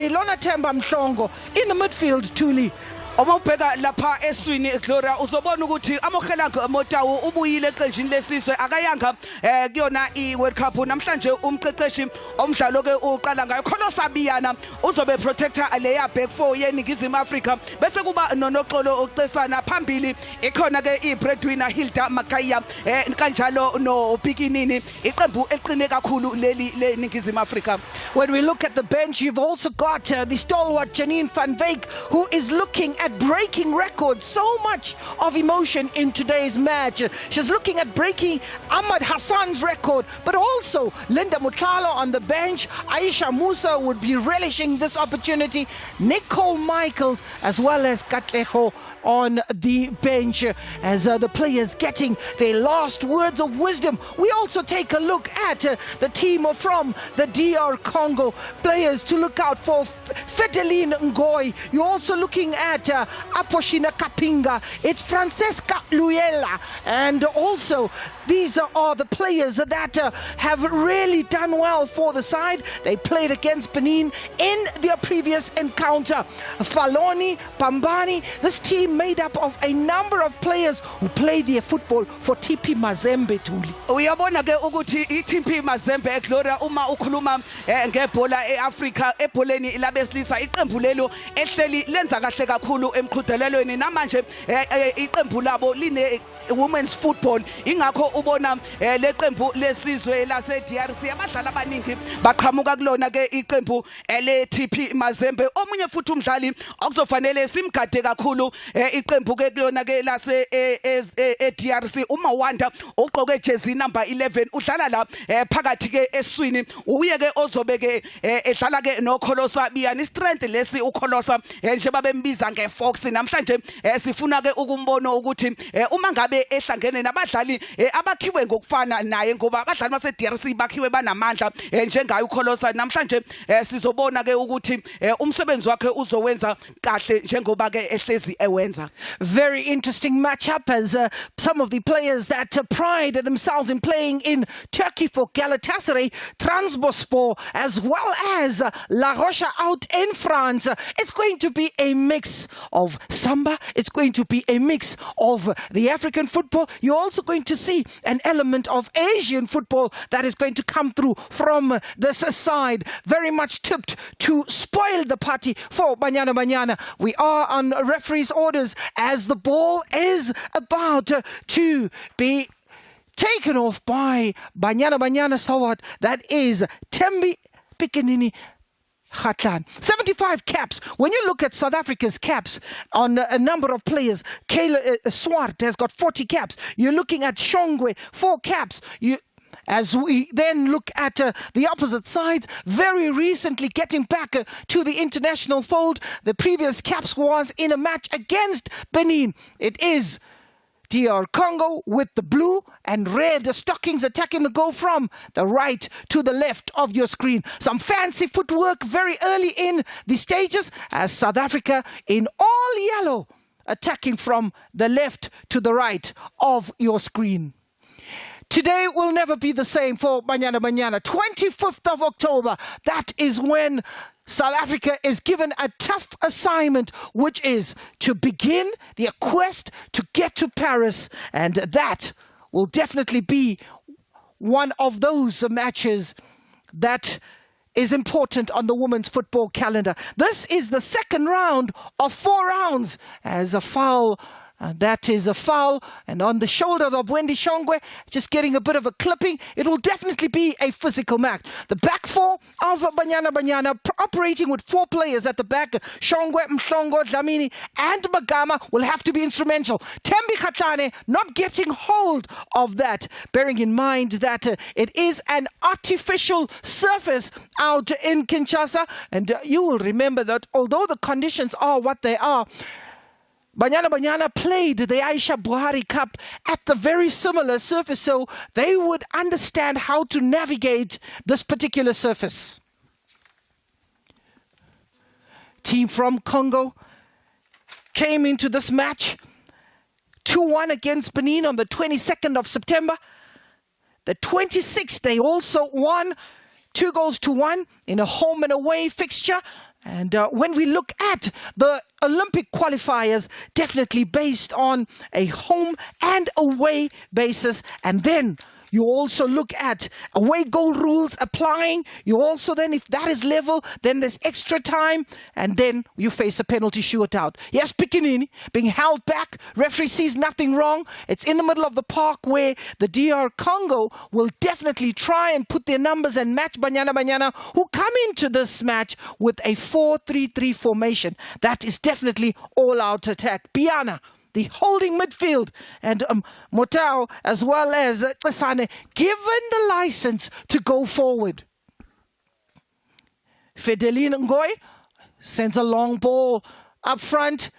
Ilona Themba Mhlongo in the midfield, Thuli. Uma ubheka lapha eswini Gloria uzobona ukuthi amohelango Motawu ubuyile eqenjini lesizwe akayanga kuyona iWorld Cup namhlanje umqeqeshi omdlalo ke uqala ngayo khona sabiyana uzobe protector leya back four yeNingizimu Afrika bese kuba noNoxolo ucesana phambili ikhona ke ibreadwinner Hilda Makaya kanjalo noBikinini iqembu eqine kakhulu leli leNingizimu Afrika. When we look at the bench, you've also got the stalwart Janine van Wyk, who is looking at breaking records. So much of emotion in today's match. She's looking at breaking Ahmad Hassan's record, but also Linda Mutlalo on the bench. Aisha Musa would be relishing this opportunity. Nicole Michaels as well as Katleho on the bench as the players getting their last words of wisdom. We also take a look at the team from the DR Congo. Players to look out for: Fedeline Ngoy. You're also looking at Aposhina Kapinga. It's Francesca Luyela. And also these are the players that have really done well for the side. They played against Benin in their previous encounter. Faloni, Pambani, this team made up of a number of players who played their football for TP Mazembe, Thuli. Uyabona ke ukuthi iTP Mazembe Gloria uma ukhuluma ngebhola eAfrika ebholeni labesilisa iqembu lelo ehleli lenza kahle kakhulu emqhudelelweni namanje iqembu labo line women's football ingakho ubona leqembu lesizwe lase DRC abadlali abaningi baqhamuka kulona ke iqembu leTP Mazembe. Omunye futhi umdlali okuzofanele simgade kakhulu iqembu ke kulona ke lase DRC uma wanda ugqoke jersey number 11 udlala la phakathi ke eswini uye ke ozobe ke edlala ke noKholosa biyani strength lesi uKholosa nje babembiza ngeFox namhlanje sifuna ke ukumbona ukuthi uma ngabe ehlangene nabadlali abakhiwe ngokufana naye ngoba abadlali base DRC bakhiwe banamandla njengayo uKholosa namhlanje sizobona ke ukuthi umsebenzi wakhe uzowenza kahle njengoba ke ehlezi ewenza. Very interesting matchup as some of the players that pride themselves in playing in Turkey for Galatasaray, Trabzonspor, as well as La Roche out in France. It's going to be a mix of samba. It's going to be a mix of the African football. You're also going to see an element of Asian football that is going to come through from this side. Very much tipped to spoil the party for Banyana Banyana. We are on referee's orders as the ball is about to be taken off by Banyana Banyana stalwart. That is Thembi Pikinini Khatlan. 75 caps. When you look at South Africa's caps on a number of players, Kayla Swart has got 40 caps. You're looking at Shongwe, 4 caps. As we then look at the opposite sides, very recently getting back to the international fold, the previous caps was in a match against Benin. It is DR Congo with the blue and red stockings attacking the goal from the right to the left of your screen. Some fancy footwork very early in the stages as South Africa in all yellow attacking from the left to the right of your screen. Today will never be the same for Banyana Banyana. 25th of October, that is when South Africa is given a tough assignment, which is to begin their quest to get to Paris. And that will definitely be one of those matches that is important on the women's football calendar. This is the second round of 4 rounds as a foul. That is a foul, and on the shoulder of Wendy Shongwe, just getting a bit of a clipping. It will definitely be a physical match. The back four of Banyana Banyana, operating with 4 players at the back, Shongwe, Mhlongo, Dlamini, and Magama, will have to be instrumental. Thembi Khatlane not getting hold of that, bearing in mind that it is an artificial surface out in Kinshasa, and you will remember that although the conditions are what they are, Banyana Banyana played the Aisha Buhari Cup at the very similar surface, so they would understand how to navigate this particular surface. Team from Congo came into this match 2-1 against Benin on the 22nd of September. The 26th, they also won 2-1 in a home and away fixture. And when we look at the Olympic qualifiers, definitely based on a home and away basis, and then you also look at away goal rules applying. You also then, if that is level, then there's extra time, and then you face a penalty shootout. Yes, Pikinini being held back. Referee sees nothing wrong. It's in the middle of the park where the DR Congo will definitely try and put their numbers and match Banyana Banyana, who come into this match with a 4-3-3 formation. That is definitely all-out attack. Piana, the holding midfield, and Motao as well as Tsane given the license to go forward. Fideline Ngoy sends a long ball up front.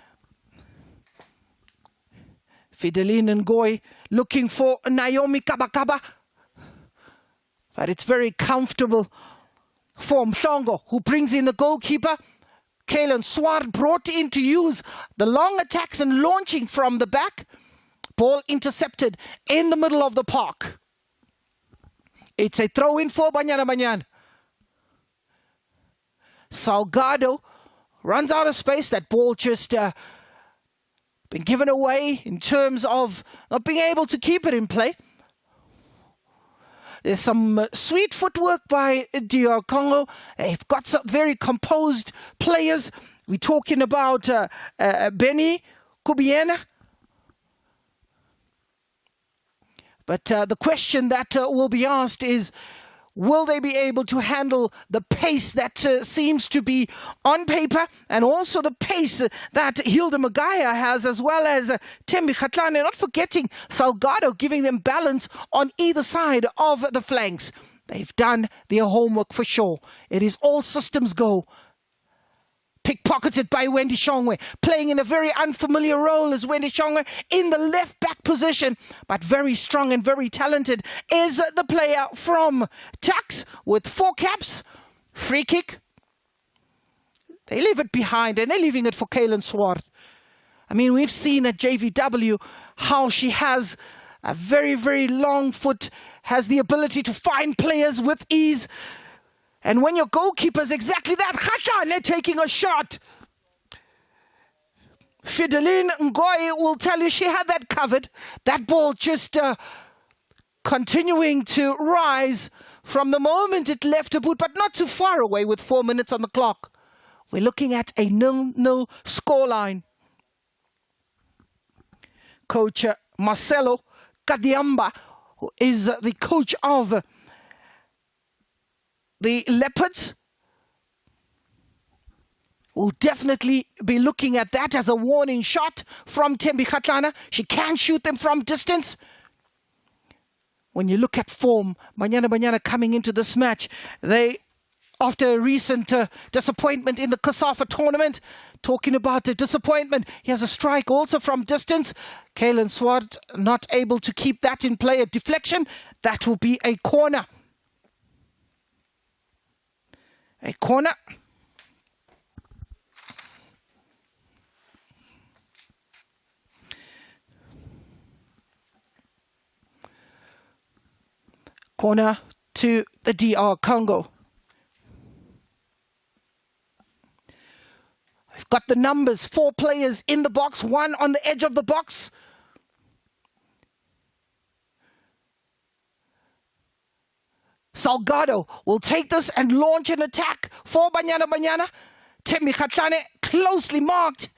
Fideline Ngoy looking for Naomi Kabakaba, but it's very comfortable for Mhlongo, who brings in the goalkeeper. Kalen Swart brought in to use the long attacks and launching from the back. Ball intercepted in the middle of the park. It's a throw-in for Banyana Banyana. Salgado runs out of space. That ball just been given away in terms of not being able to keep it in play. There's some sweet footwork by DR Congo. They've got some very composed players. We're talking about Benny Kubiena. But the question that will be asked is, will they be able to handle the pace that seems to be on paper, and also the pace that Hilda Magaya has, as well as Tembi Khatlane, not forgetting Salgado giving them balance on either side of the flanks. They've done their homework for sure. It is all systems go. Pickpocketed by Wendy Shongwe, playing in a very unfamiliar role as Wendy Shongwe in the left back position, but very strong and very talented is the player from Tuks with 4 caps. Free kick. They leave it behind and they're leaving it for Kalen Swart. I mean, we've seen at JVW how she has a very, very long foot, has the ability to find players with ease. And when your goalkeeper's exactly that, Khatlane taking a shot. Fideline Ngoy will tell you she had that covered. That ball just continuing to rise from the moment it left her boot, but not too far away with 4 minutes on the clock. We're looking at a 0-0 scoreline. Coach Marcelo Kadiamba, who is the coach of the Leopards, will definitely be looking at that as a warning shot from Tembi Khatlana. She can shoot them from distance. When you look at form, Banyana Banyana coming into this match, they, after a recent disappointment in the Kasafa tournament, talking about the disappointment, he has a strike also from distance. Kalen Swart not able to keep that in play, a deflection. That will be a corner. A corner. Corner to the DR Congo. We've got the numbers, 4 players in the box, 1 on the edge of the box. Salgado will take this and launch an attack for Banyana Banyana. Tembi Khatlane closely marked,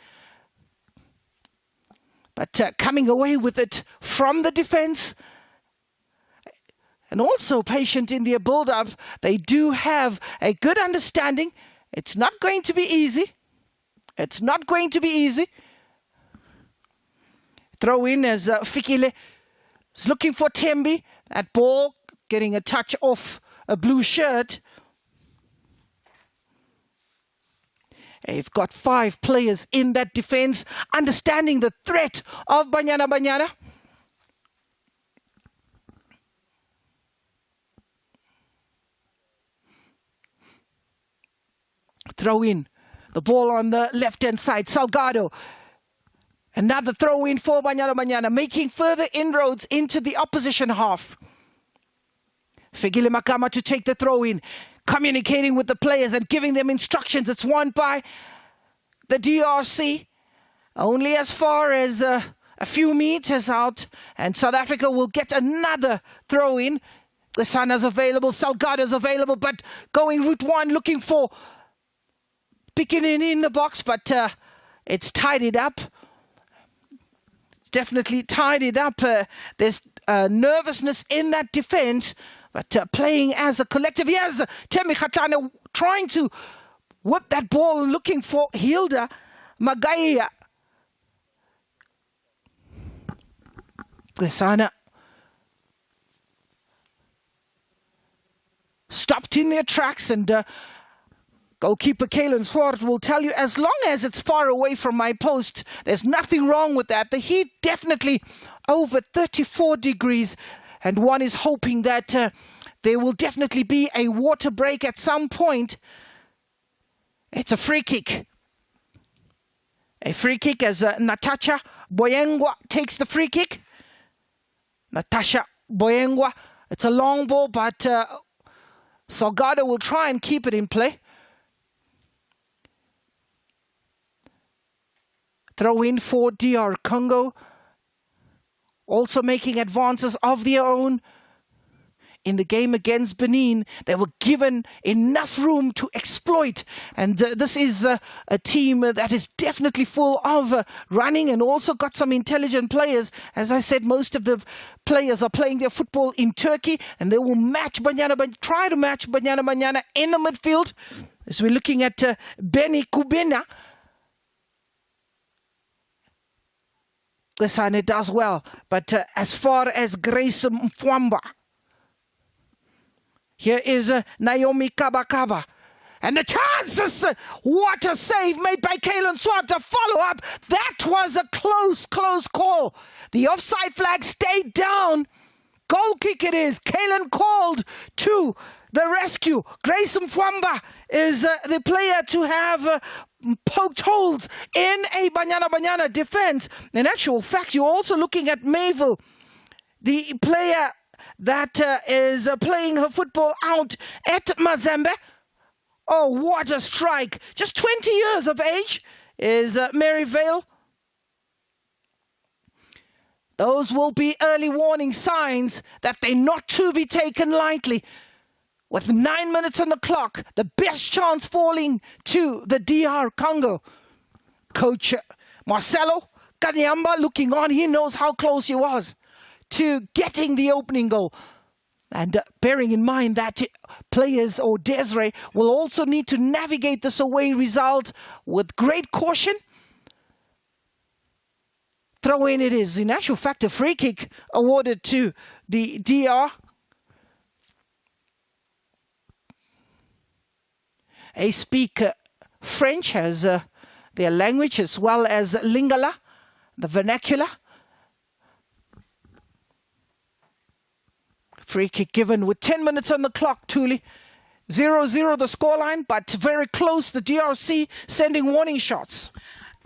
but coming away with it from the defense. And also patient in their build-up. They do have a good understanding. It's not going to be easy. It's not going to be easy. Throw in as Fikile is looking for Tembi. That ball getting a touch off a blue shirt. They've got 5 players in that defense, understanding the threat of Banyana Banyana. Throw in. The ball on the left-hand side. Salgado. Another throw in for Banyana Banyana, making further inroads into the opposition half. Fegile Makama to take the throw in. communicating with the players and giving them instructions. It's won by the DRC, only as far as a few meters out, and South Africa will get another throw in. The Sana's available, Salgado's available, but going route one, looking for picking in the box, but it's tidied up. Definitely tidied up. There's nervousness in that defense, but playing as a collective. Here's Temi Khatana trying to whip that ball, looking for Hilda Magaya. Sana stopped in their tracks, and goalkeeper Kalen Swart will tell you, as long as it's far away from my post, there's nothing wrong with that. The heat definitely over 34 degrees, and one is hoping that there will definitely be a water break at some point. It's a free kick. A free kick as Natasha Boyengwa takes the free kick. Natasha Boyengwa. It's a long ball, but Salgado will try and keep it in play. Throw in for DR Congo. Also making advances of their own. In the game against Benin, they were given enough room to exploit. And this is a team that is definitely full of running and also got some intelligent players. As I said, most of the players are playing their football in Turkey, and they will try to match Banyana Banyana in the midfield. As we're looking at Benny Kubena. Lesane does well, but as far as Grace Mfwamba, here is Naomi Kabakaba. And the chances! What a save made by Kalen Swart to follow up. That was a close call. The offside flag stayed down. Goal kick it is. Kalen called to the rescue. Grace Mfwamba is the player to have poked holes in a Banyana Banyana defense. In actual fact, you're also looking at Mayville, the player that is playing her football out at Mazembe. Oh, what a strike. Just 20 years of age is Mary Vale. Those will be early warning signs that they're not to be taken lightly. With 9 minutes on the clock, the best chance falling to the DR Congo. Coach Marcelo Kanyamba looking on. He knows how close he was to getting the opening goal. And bearing in mind that players or DRC will also need to navigate this away result with great caution. Throw in it is. In actual fact, a free kick awarded to the DR. They speak French as their language, as well as Lingala, the vernacular. Free kick given with 10 minutes on the clock, Thuli. 0-0 the scoreline, but very close. The DRC sending warning shots.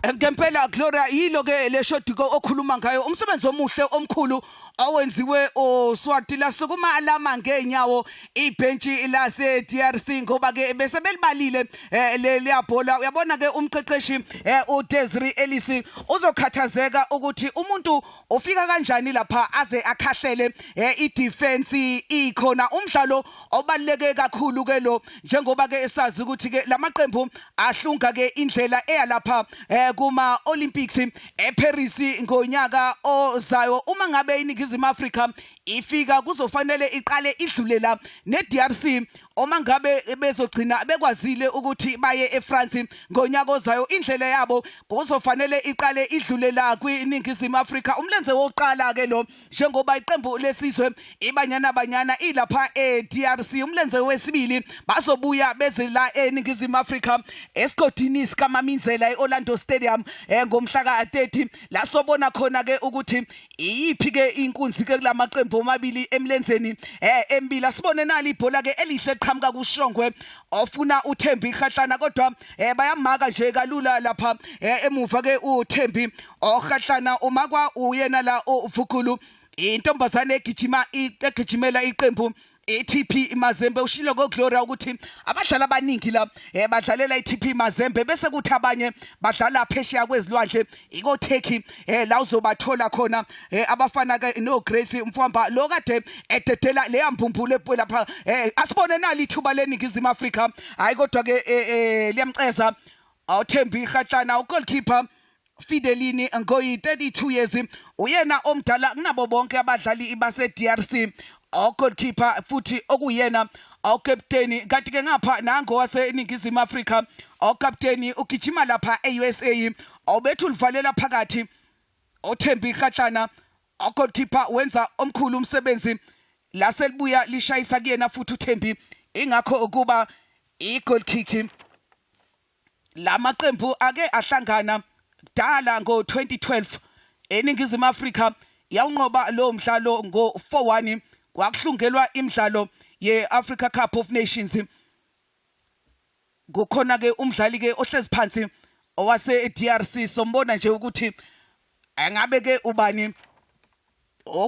Ngempela Gloria yilo ke le shot go okhuluma ngayo umsebenzi omuhle omkhulu owenziwe oSwati lasukuma alama ngenyawo ibhenchi lase DRC ngoba ke bese belibalile le yabhola. Uyabona ke umqeqeshi uDesiree Ellis uzokhathazeka ukuthi umuntu ufika kanjani lapha aze akhahlele idefense ikhona. Umdlalo obaluleke kakhulu ke lo, njengoba ke esazi ukuthi ke lamaqembu ahlunga ke indlela eyalapha kuma Olympics eParis ngonyaka ozayo. Uma ngabe iNingizimu Afrika ifika kuzofanele iqale idlulela neDRC. Uma ngabe bezogcina bekwazile ukuthi baye eFrance ngonyaka ozayo, indlela yabo kuzofanele iqale idlulela kwiNingizimu Afrika. Umlenze wokuqala ke lo, njengoba iqembu lesizwe iBanyana Banyana ilapha eDRC. Umlenze wesibili bazobuya bezela eNingizimu Afrika esigodini sikaMamizela eOrlando Stadium ngomhla ka-30. La sobona khona ke ukuthi iyiphi ke inkunzi ke kulamaqembu omabili emlenzeni embili. Sibone nali ibhola ke elihle qhamuka kuShongwe ofuna uThembi Khahlana, kodwa bayamaka nje kalula lapha emuva ke uThembi oKhahlana umakwa uyena la uVukulu intombazane egijimela iqembu TP Mazembe ushilo ngoGloria ukuthi abadlali abaningi la badlalela iTP Mazembe bese kuthi abanye badlala phesheya kwezilwandle iko Turkey la uzobathola khona abafana ke no Grace Mfwamba lo kade ededela le yambumbulo lapha asibone nali ithuba leningizimu Afrika hayi kodwa ke liyamceza awuthembi Khatlana ugoalkeeper Fidelini ngoyi 32 years uyena omdala kunabo bonke abadlali base DRC goalkeeper futhi okuyena captain kanti ke ngapha nango wase eningizimu Afrika captain ugijima lapha eUSA awubethu ulivalela phakathi othembi Khatlana goalkeeper wenza omkhulu umsebenzi la selibuya lishayisa kuyena futhi uthembi ingakho ukuba igoal kick la maqembu ake ahlangana dala ngo2012 eningizimu Afrika yawunqoba lo mdlalo ngo4-1 kwakuhlungelwa imidlalo yeAfrica Cup of Nations kukhona ke umdlali ke ohlezi phansi owase DRC sombona nje ukuthi angabe ke ubani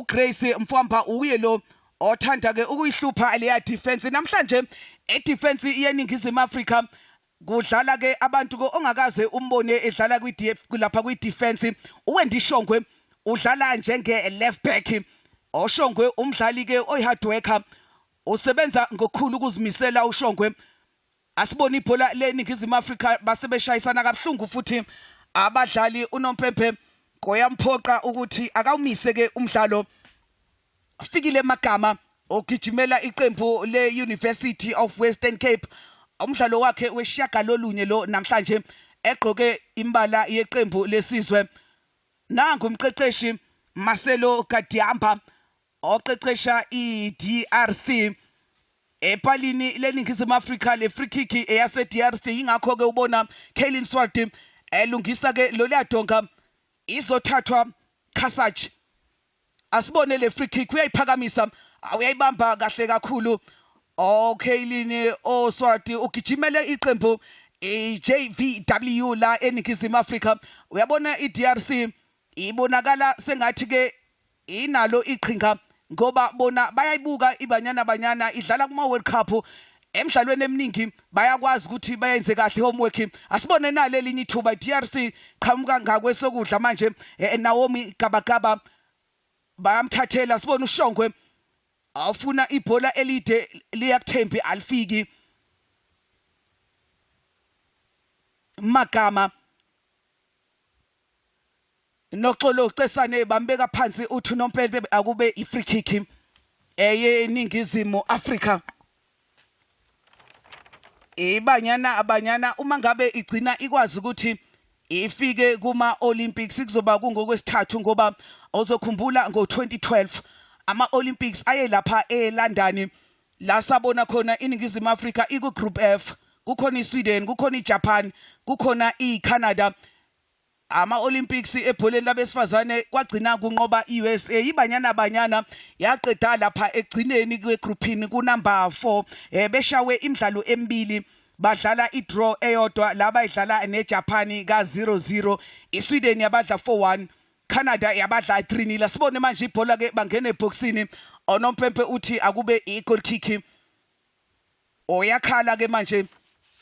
Grace Mfwamba uye lo othanda ke ukuyihlupha leya defense namhlanje edefense yeningizimu Afrika kudlala ke abantu ko ongakaze umbone edlala lapha kwi-defense uwendishongwe udlala njenge left back oshongwe umdlali ke oyhard worker usebenza ngokukhulu ukuzimisela ushongwe asibona ibhola leningizimu Afrika basebeshayisana kabuhlungu futhi abadlali unompempe koyamphoqa ukuthi akawumise ke umdlalo fikile Magama ogijimela iqembu le-University of Western Cape umdlalo wakhe weshagalolunye lo namhlanje egqoke imbala yeqembu lesizwe nangu umqeqeshi Marcelo Kadiamba oqeqesha iDRC epalini leningizimu Afrika le free kick eyase DRC ingakho ke ubona Kaylin Swart elungisa ke lo liyadonga izothathwa Kasach asibone le free kick uyayiphakamisa uyayibamba kahle kakhulu Kaylin Swart ugijimele iqembu JVW la eningizimu Afrika uyabona iDRC ibonakala sengathi ke inalo iqhinga ngoba bona bayayibuka iBanyana Banyana idlala kuma World Cup emidlalweni eminingi bayakwazi ukuthi bayenze kahle homework asibone naleli linye ithuba DRC qhamuka ngakwesokudla manje Naomi Gabagaba bayamthathela sibone uShongwe awufuna ibhola elide liyakuthembi alifiki Magama noxolo ucesane bambeka phansi uthi unompempe akube ifree kick eyeningizimu Afrika iBanyana uma ngabe igcina ikwazi ukuthi ifike kuma Olympics kuzoba kungokwesithathu ngoba ozokhumbula ngo2012 ama Olympics aye lapha eLondon la sabona khona iningizimu Afrika iku group F kukhona iSweden kukhona iJapan kukhona iCanada ama Olympics ebholeni labesifazane kwagcina kunqoba iUSA iBanyana Banyana yaqeda lapha egcineni kwegroupini ku number 4 beshawe imidlalo emibili badlala idraw eyodwa laba idlala neJapan ka 0-0 iSweden yabadla 4-1 Canada yabadla 3-0 sibone manje ibhola ke bangena eboxini onompempe uthi akube igoal kick oyakhala ke manje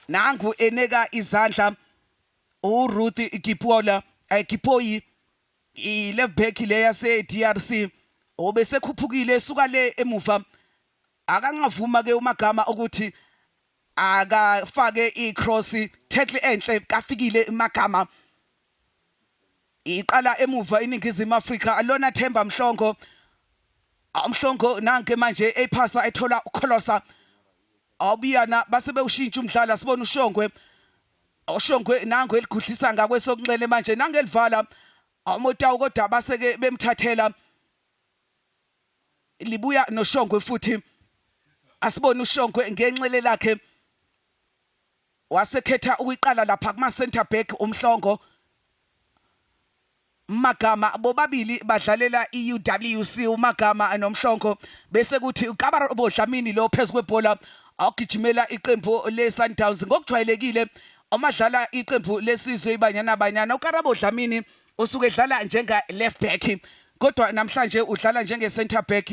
nangu eneka izandla uRuth Gipola Gipoyi left back le yase DRC obese khuphukile suka le emuva akangavuma ke uMagama ukuthi akafake icross tackle enhle kafikile uMagama iqala emuva iningizimu Afrika alona Themba Mhlongo nanke manje ephasa ethola uKholosa awubiyana basebe ushintsha umdlalo sibona uShongwe nangu eligudlisa ngakwesokunxele manje nangelivala awumotawu kodwa baseke bemthathela libuya noShongwe futhi asibone uShongwe ngenxele lakhe wasekhetha ukuyiqala lapha kuma center back umhlongo Magama bobabili badlalela iUWC uMagama nomhlongo bese kuthi uKabarabo Dlamini lo phezulu kwebhola awugijimela iqembu leSundowns ngokujwayelekile amadlala iqembu lesizwe iBanyana Banyana uKarabo Dlamini usuke edlala njenga left back kodwa namhlanje udlala njenge center back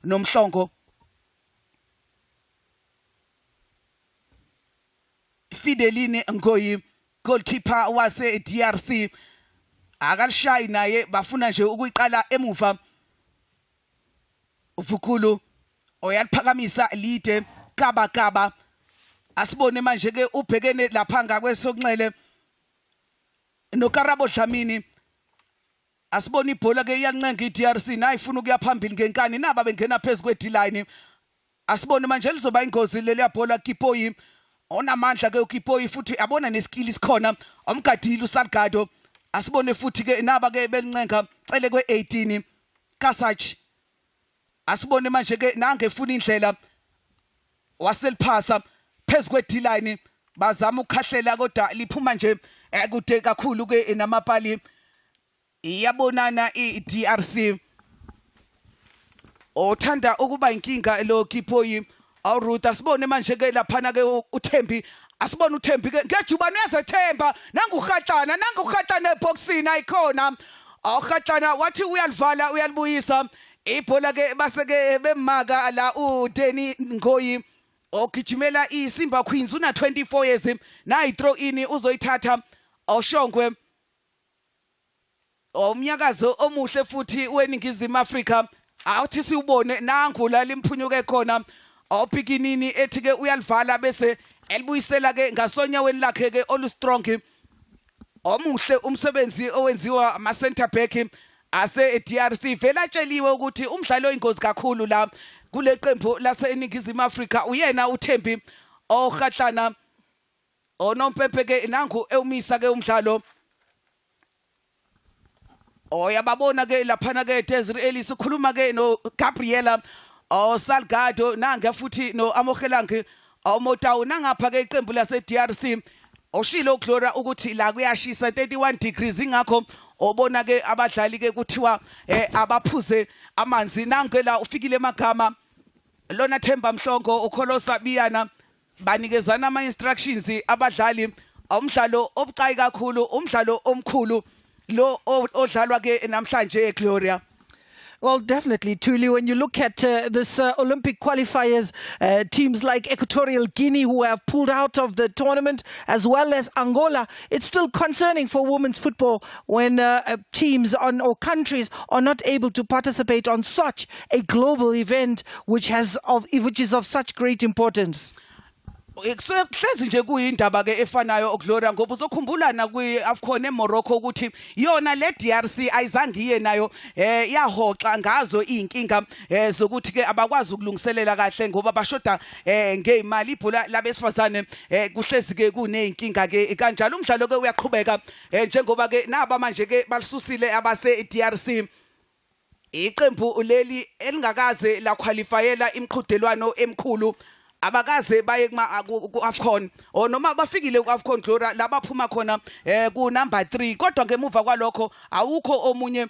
nomhlongo Fidelini Ngoyi goalkeeper wase DRC akalishayi naye bafuna nje ukuyiqala emuva Vukulu oyaliphakamisa lide kaba asibone manje ke ubhekene lapha ngakwesokunxele noKarabo Dlamini asibone ibhola ke iyancenga iDRC nayi ifuna ukuya phambili ngenkani naba bengena phezulu kwe-D-line asibone manje lizoba ingozi leli yabhola Kipoyi onamandla ke uKipoyi futhi abona neskill isikhona omgadile uSalgado asibone futhi ke naba ke belincenga cele kwe18 Kasach asibone manje ke nangefuna indlela waseliphasa phezulu kwe-D-line bazama ukukhahlela kodwa liphuma nje kude kakhulu ke namapali iyabonana iDRC othanda ukuba inkinga lo Kipoyi awuRuth asibone manje ke laphana ke uThembi asibone uThembi ke ngejubane uyazethemba nanguhatlana eboxini ayikhona awuhatlana wathi uyalivala uyalibuyisa ibhola ke baseke bemaka la uDeni Ngoyi ogijimela iSimba Queens una 24 years nayi throw in uzoyithatha awushongwe umnyakazo omuhle futhi weningizimu Afrika awuthi siubone nangula limphunyuke khona awupikinini ethi ke uyalivala bese elibuyisela ke ngasonyaweni lakhe ke olustrong omuhle umsebenzi owenziwa ama center back ase DRC vela tsheliwe ukuthi umdlalo oyingozi kakhulu la kule qembu lase eningizimu Afrika uyena uThembi ohatlana onompempe ke nangu ewumisa ke umdlalo oyababona ke laphana ke Desiree Ellis ukhuluma ke no Gabriela Salgado nanga futhi no Amogelange awuMotawu nangapha ke iqembu lase DRC oshilo uGloria ukuthi la kuyashisa 31 degrees ingakho obona ke abadlali ke kuthiwa abaphuze amanzi nangela ufikile emagama lona Themba Mhlongo uKholosa Biyana banikezana ama instructions abadlali umdlalo obucayi kakhulu umdlalo omkhulu lo odlalwa ke namhlanje eGloria. Well, definitely, Tuli, when you look at this Olympic qualifiers, teams like Equatorial Guinea who have pulled out of the tournament, as well as Angola, it's still concerning for women's football when teams or countries are not able to participate on such a global event which is of such great importance. Hlezi nje kuyindaba ke efanayo oGloria ngoba uzokhumbulana kwiAFCON eMorocco ukuthi yona le DRC ayizange iye nayo yahoxa ngazo inkinga zokuthi ke abakwazi ukulungiselela kahle ngoba bashoda ngeimali ibhola labesifazane kuhlezi ke kuneyinkinga ke kanjalo umdlalo ke uyaqhubeka njengoba ke naba manje ke balisusile abase DRC iqembu leli elingakaze la qualifyela imiqhudelwano emkhulu abakaze baye ku-AFCON or noma bafikile ku-AFCON Gloria labaphuma khona ku number 3 kodwa ngemuva kwalokho awukho omunye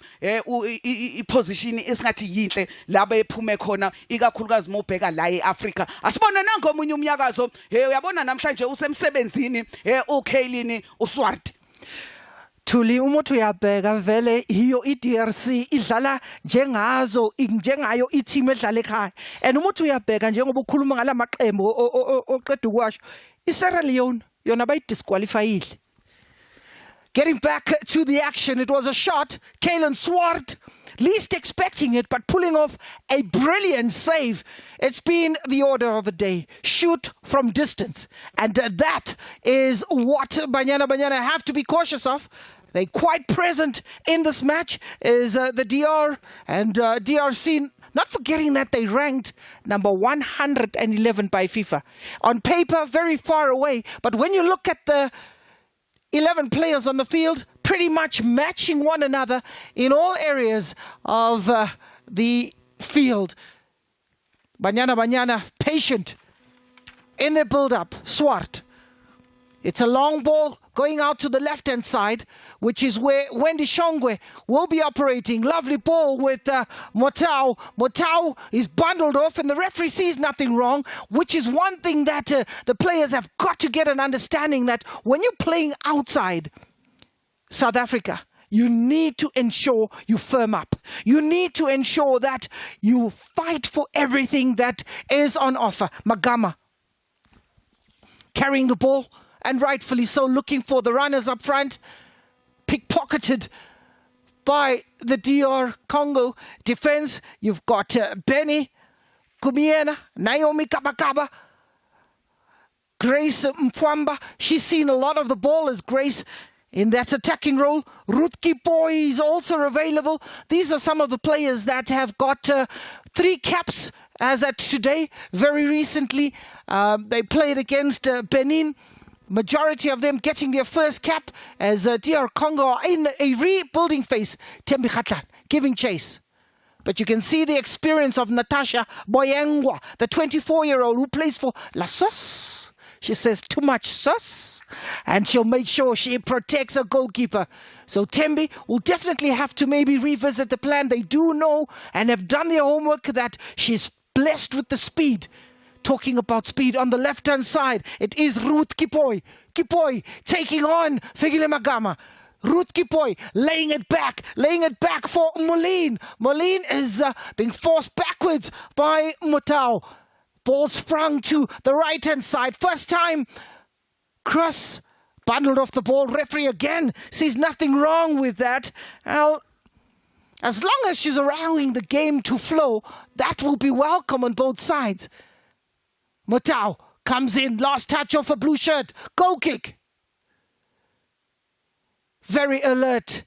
iposition esingathi yinhle laba ephume khona ikakhulukazi mobheka la eAfrica asibona nango omunye umnyakazo uyabona namhlanje usemsebenzini uKaylin uSwart Thuli umuntu uyabheka vele hiyo iDRC idlala njengayo i-team edlala ekhaya and umuntu uyabheka njengoba ukhuluma ngalamaqembu oqeda ukwasho iSierra Leone yona bayidisqualifyile. Getting back to the action, it was a shot, Kaylin Swart, least expecting it, but pulling off a brilliant save. It's been the order of the day. Shoot from distance. And that is what Banyana have to be cautious of. They're quite present in this match, is the DR and DRC, not forgetting that they ranked number 111 by FIFA. On paper, very far away, but when you look at the 11 players on the field, pretty much matching one another in all areas of the field. Banyana, patient in the build-up. Swart. It's a long ball going out to the left-hand side, which is where Wendy Shongwe will be operating. Lovely ball with Motau. Motau is bundled off and the referee sees nothing wrong, which is one thing that the players have got to get an understanding that when you're playing outside South Africa, you need to ensure you firm up. You need to ensure that you fight for everything that is on offer. Magama carrying the ball. and rightfully so, looking for the runners up front. Pickpocketed by the DR Congo defense. You've got BANYANA, Naomi Kabakaba, Grace Mfwamba. She's seen a lot of the ball as Grace in that attacking role. Ruth Kipoy is also available. These are some of the players that have got 3 caps as at today. Very recently, they played against Benin. Majority of them getting their first cap as DR Congo are in a rebuilding phase. Tembi Khatlan giving chase. But you can see the experience of Natasha Boyengwa, the 24-year-old who plays for La Sauce. She says too much sauce, and she'll make sure she protects her goalkeeper. So Tembi will definitely have to maybe revisit the plan. They do know and have done their homework that she's blessed with the speed. Talking about speed on the left-hand side, it is Ruth Kipoy. Kipoy taking on Fikile Magama. Ruth Kipoy laying it back for Moline. Moline is being forced backwards by Mutau. Ball sprung to the right-hand side. First time, cross bundled off the ball. Referee again sees nothing wrong with that. Well, as long as she's allowing the game to flow, that will be welcome on both sides. Mutau comes in, last touch of a blue shirt, goal kick. Very alert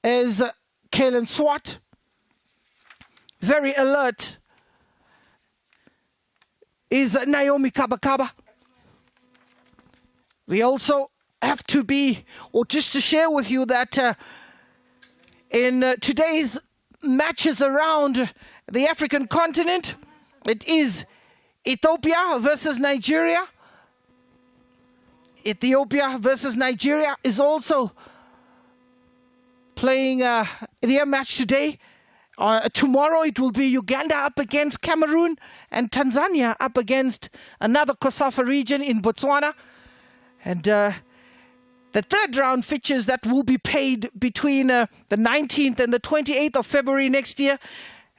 is Kaylin Swart. Very alert is Naomi Kabakaba. We also have to be, or just to share with you that in today's matches around the African continent, it is Ethiopia versus Nigeria. Ethiopia versus Nigeria is also playing their match today. Tomorrow it will be Uganda up against Cameroon and Tanzania up against another COSAFA region in Botswana. And the third round fixtures that will be paid between the 19th and the 28th of February next year.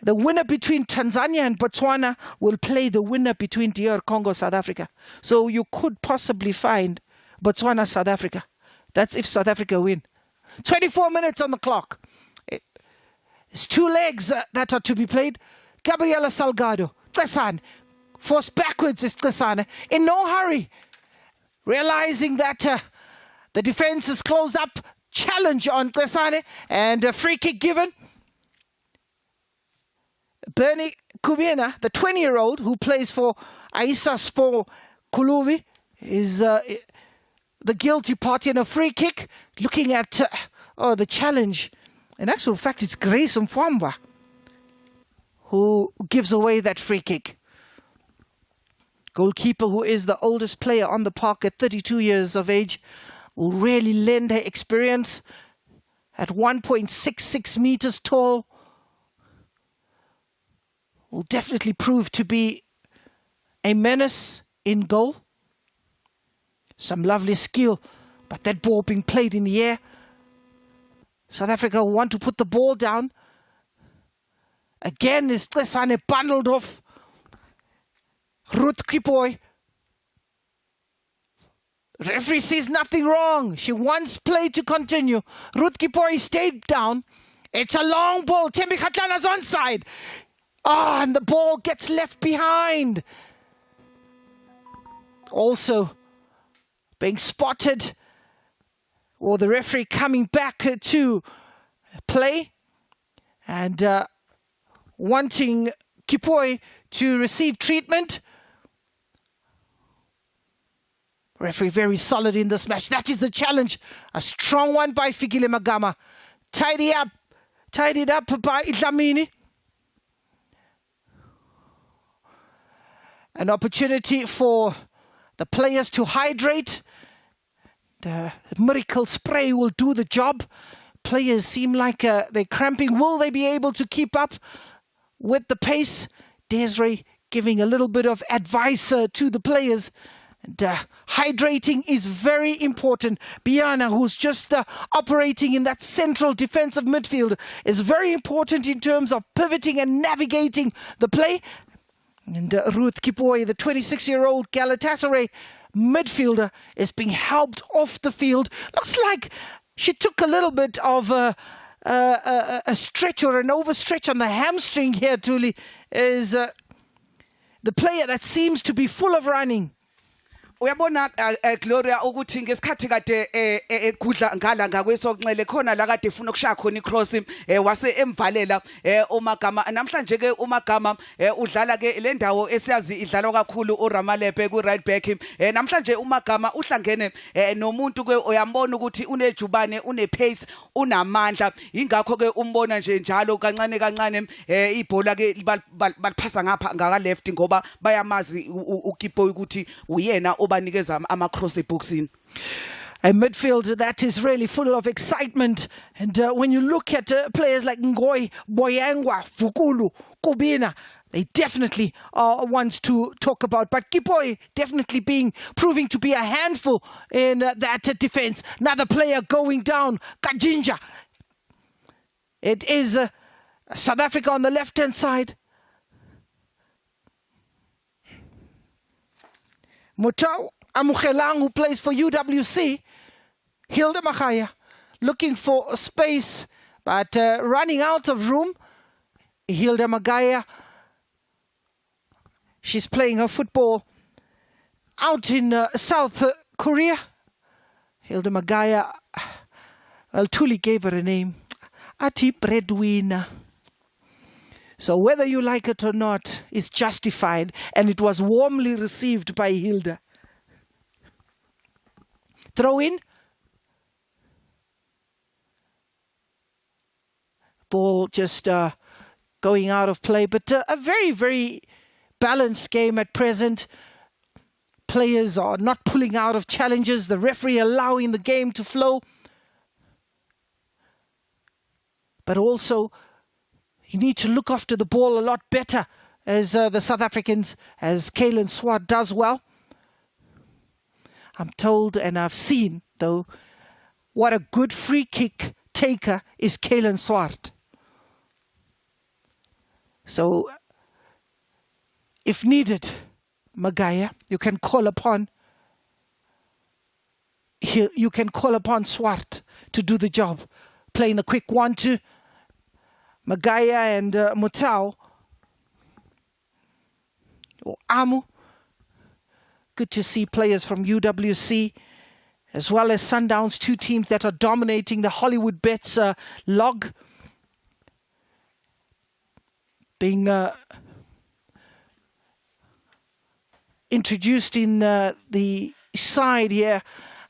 The winner between Tanzania and Botswana will play the winner between DR Congo, South Africa. So you could possibly find Botswana, South Africa. That's if South Africa win. 24 minutes on the clock. It's 2 legs that are to be played. Gabriela Salgado, Tsesan, forced backwards is Tsesan. In no hurry. Realizing that the defense is closed up. Challenge on Tsesan and a free kick given. Bernie Kubena, the 20-year-old who plays for Aisa Sport Kuluvi, is the guilty party in a free kick. Looking at the challenge. In actual fact, it's Grace Mfwamba who gives away that free kick. Goalkeeper, who is the oldest player on the park at 32 years of age, will really lend her experience. At 1.66 meters tall, will definitely prove to be a menace in goal. Some lovely skill, but that ball being played in the air. South Africa want to put the ball down. Again, is Tresane bundled off. Ruth Kipoy. Referee sees nothing wrong. She wants play to continue. Ruth Kipoy stayed down. It's a long ball. Tembi Khatlana's onside. And the ball gets left behind. Also being spotted, or the referee coming back to play and wanting Kipoy to receive treatment. Referee very solid in this match. That is the challenge. A strong one by Fikile Magama. Tidied up by Dlamini. An opportunity for the players to hydrate. The miracle spray will do the job. Players seem like they're cramping. Will they be able to keep up with the pace? DRC giving a little bit of advice to the players. And, hydrating is very important. Banyana, who's just operating in that central defensive midfield, is very important in terms of pivoting and navigating the play. And Ruth Kipoy, the 26-year-old Galatasaray midfielder is being helped off the field. Looks like she took a little bit of a stretch or an overstretch on the hamstring here. Tuli is the player that seems to be full of running. Uyabona Gloria ukuthi ngesikhathi kade egudla ngala ngakwesokunxele khona la kade efuna ukushaya khona icross wase emvalela uMagama namhlanje ke uMagama udlala ke le ndawo esiyazi idlalwa kakhulu uRamalepe ku right back namhlanje uMagama uhlangene nomuntu ke uyambona ukuthi unejubane une pace unamandla ingakho ke umbona nje njalo kancane kancane ibhola ke baliphasa ngapha ngaka left ngoba bayamazi ukipo ukuthi uyena banikeza ama-cross eboxini. A midfield that is really full of excitement, and when you look at players like Ngoy, Boyangwa, Fukulu, Kubina, they definitely are ones to talk about. But Kipoi definitely proving to be a handful in that defense. Another player going down, Kajinja. It is South Africa on the left-hand side. Mutau Amukhelang, who plays for UWC. Hilda Magaya looking for space, but running out of room. Hilda Magaya, she's playing her football out in South Korea. Hilda Magaya, well, Tuli gave her a name, Ati Breadwinner. So whether you like it or not, it's justified, and it was warmly received by Hilda. Throw in. Ball just going out of play, but a very, very balanced game at present. Players are not pulling out of challenges, the referee allowing the game to flow. But also, you need to look after the ball a lot better as the South Africans, as Kaylin Swart does well. I'm told, and I've seen, though, what a good free kick taker is Kaylin Swart. So, if needed, Magaya, you can call upon Swart to do the job, playing the quick 1-2. Magaya and Mutau, or Amu. Good to see players from UWC as well as Sundowns, two teams that are dominating the Hollywood Bets log. Being introduced in the side here,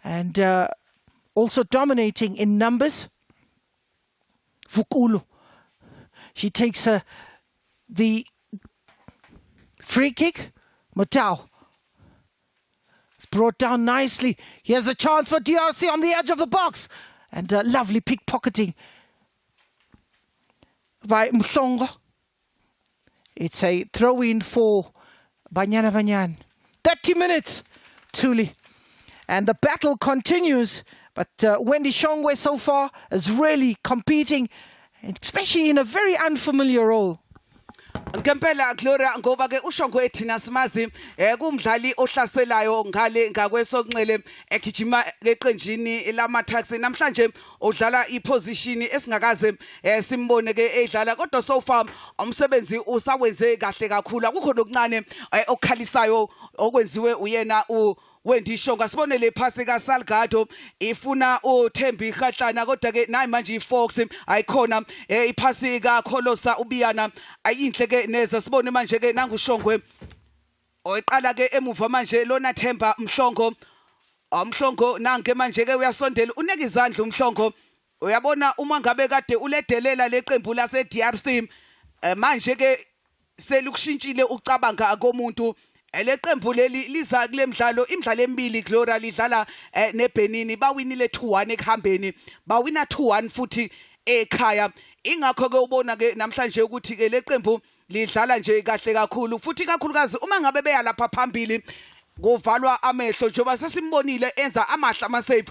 and also dominating in numbers. Vukulu. She takes the free kick. Mutau. It's brought down nicely. Here's a chance for DRC on the edge of the box. And lovely pickpocketing by Mhlongo. It's a throw-in for Banyana Banyan. 30 minutes, Tuli. And the battle continues. But Wendy Shongwe so far is really competing, especially in a very unfamiliar role. Ngempela Gloria ngoba ke uShongwe thina simazi kumdlali ohlaselayo ngale ngakwesokunxele egijima eqenjini lamaTaxi namhlanje udlala iposition esingakaze simbone ke edlala kodwa so far umsebenzi usawenze kahle kakhulu akukho nokuncane okukhalisayo okwenziwe uyena Wendy Shonga sibone le phasi ka Salgado ifuna uThembi Khatlana kodwa ke nayi manje iFox ayikhona iphasi ka Kholosa ubiyana ayinhle ke neza sibone manje ke nanguShongwe oyiqala ke emuva manje lona Themba Mhlongo Mhlongo nange manje ke uyasondela uneka izandla uMhlongo uyabona uma ngabe kade uledelela leqembu lase DRC manje ke selukushintshile ucabanga komuntu Eleqembu leli liza kule mdlalo imidlalo emibili Gloria lidlala neBenini bawinile 2-1 ekuhambeni bawina 2-1 futhi ekhaya ingakho ke ubona ke namhlanje ukuthi ke leqembu lidlala nje kahle kakhulu futhi kakhulukazi uma ngabe beya lapha phambili kuvalwa amehlo njoba sesimbonile enza amahla amasave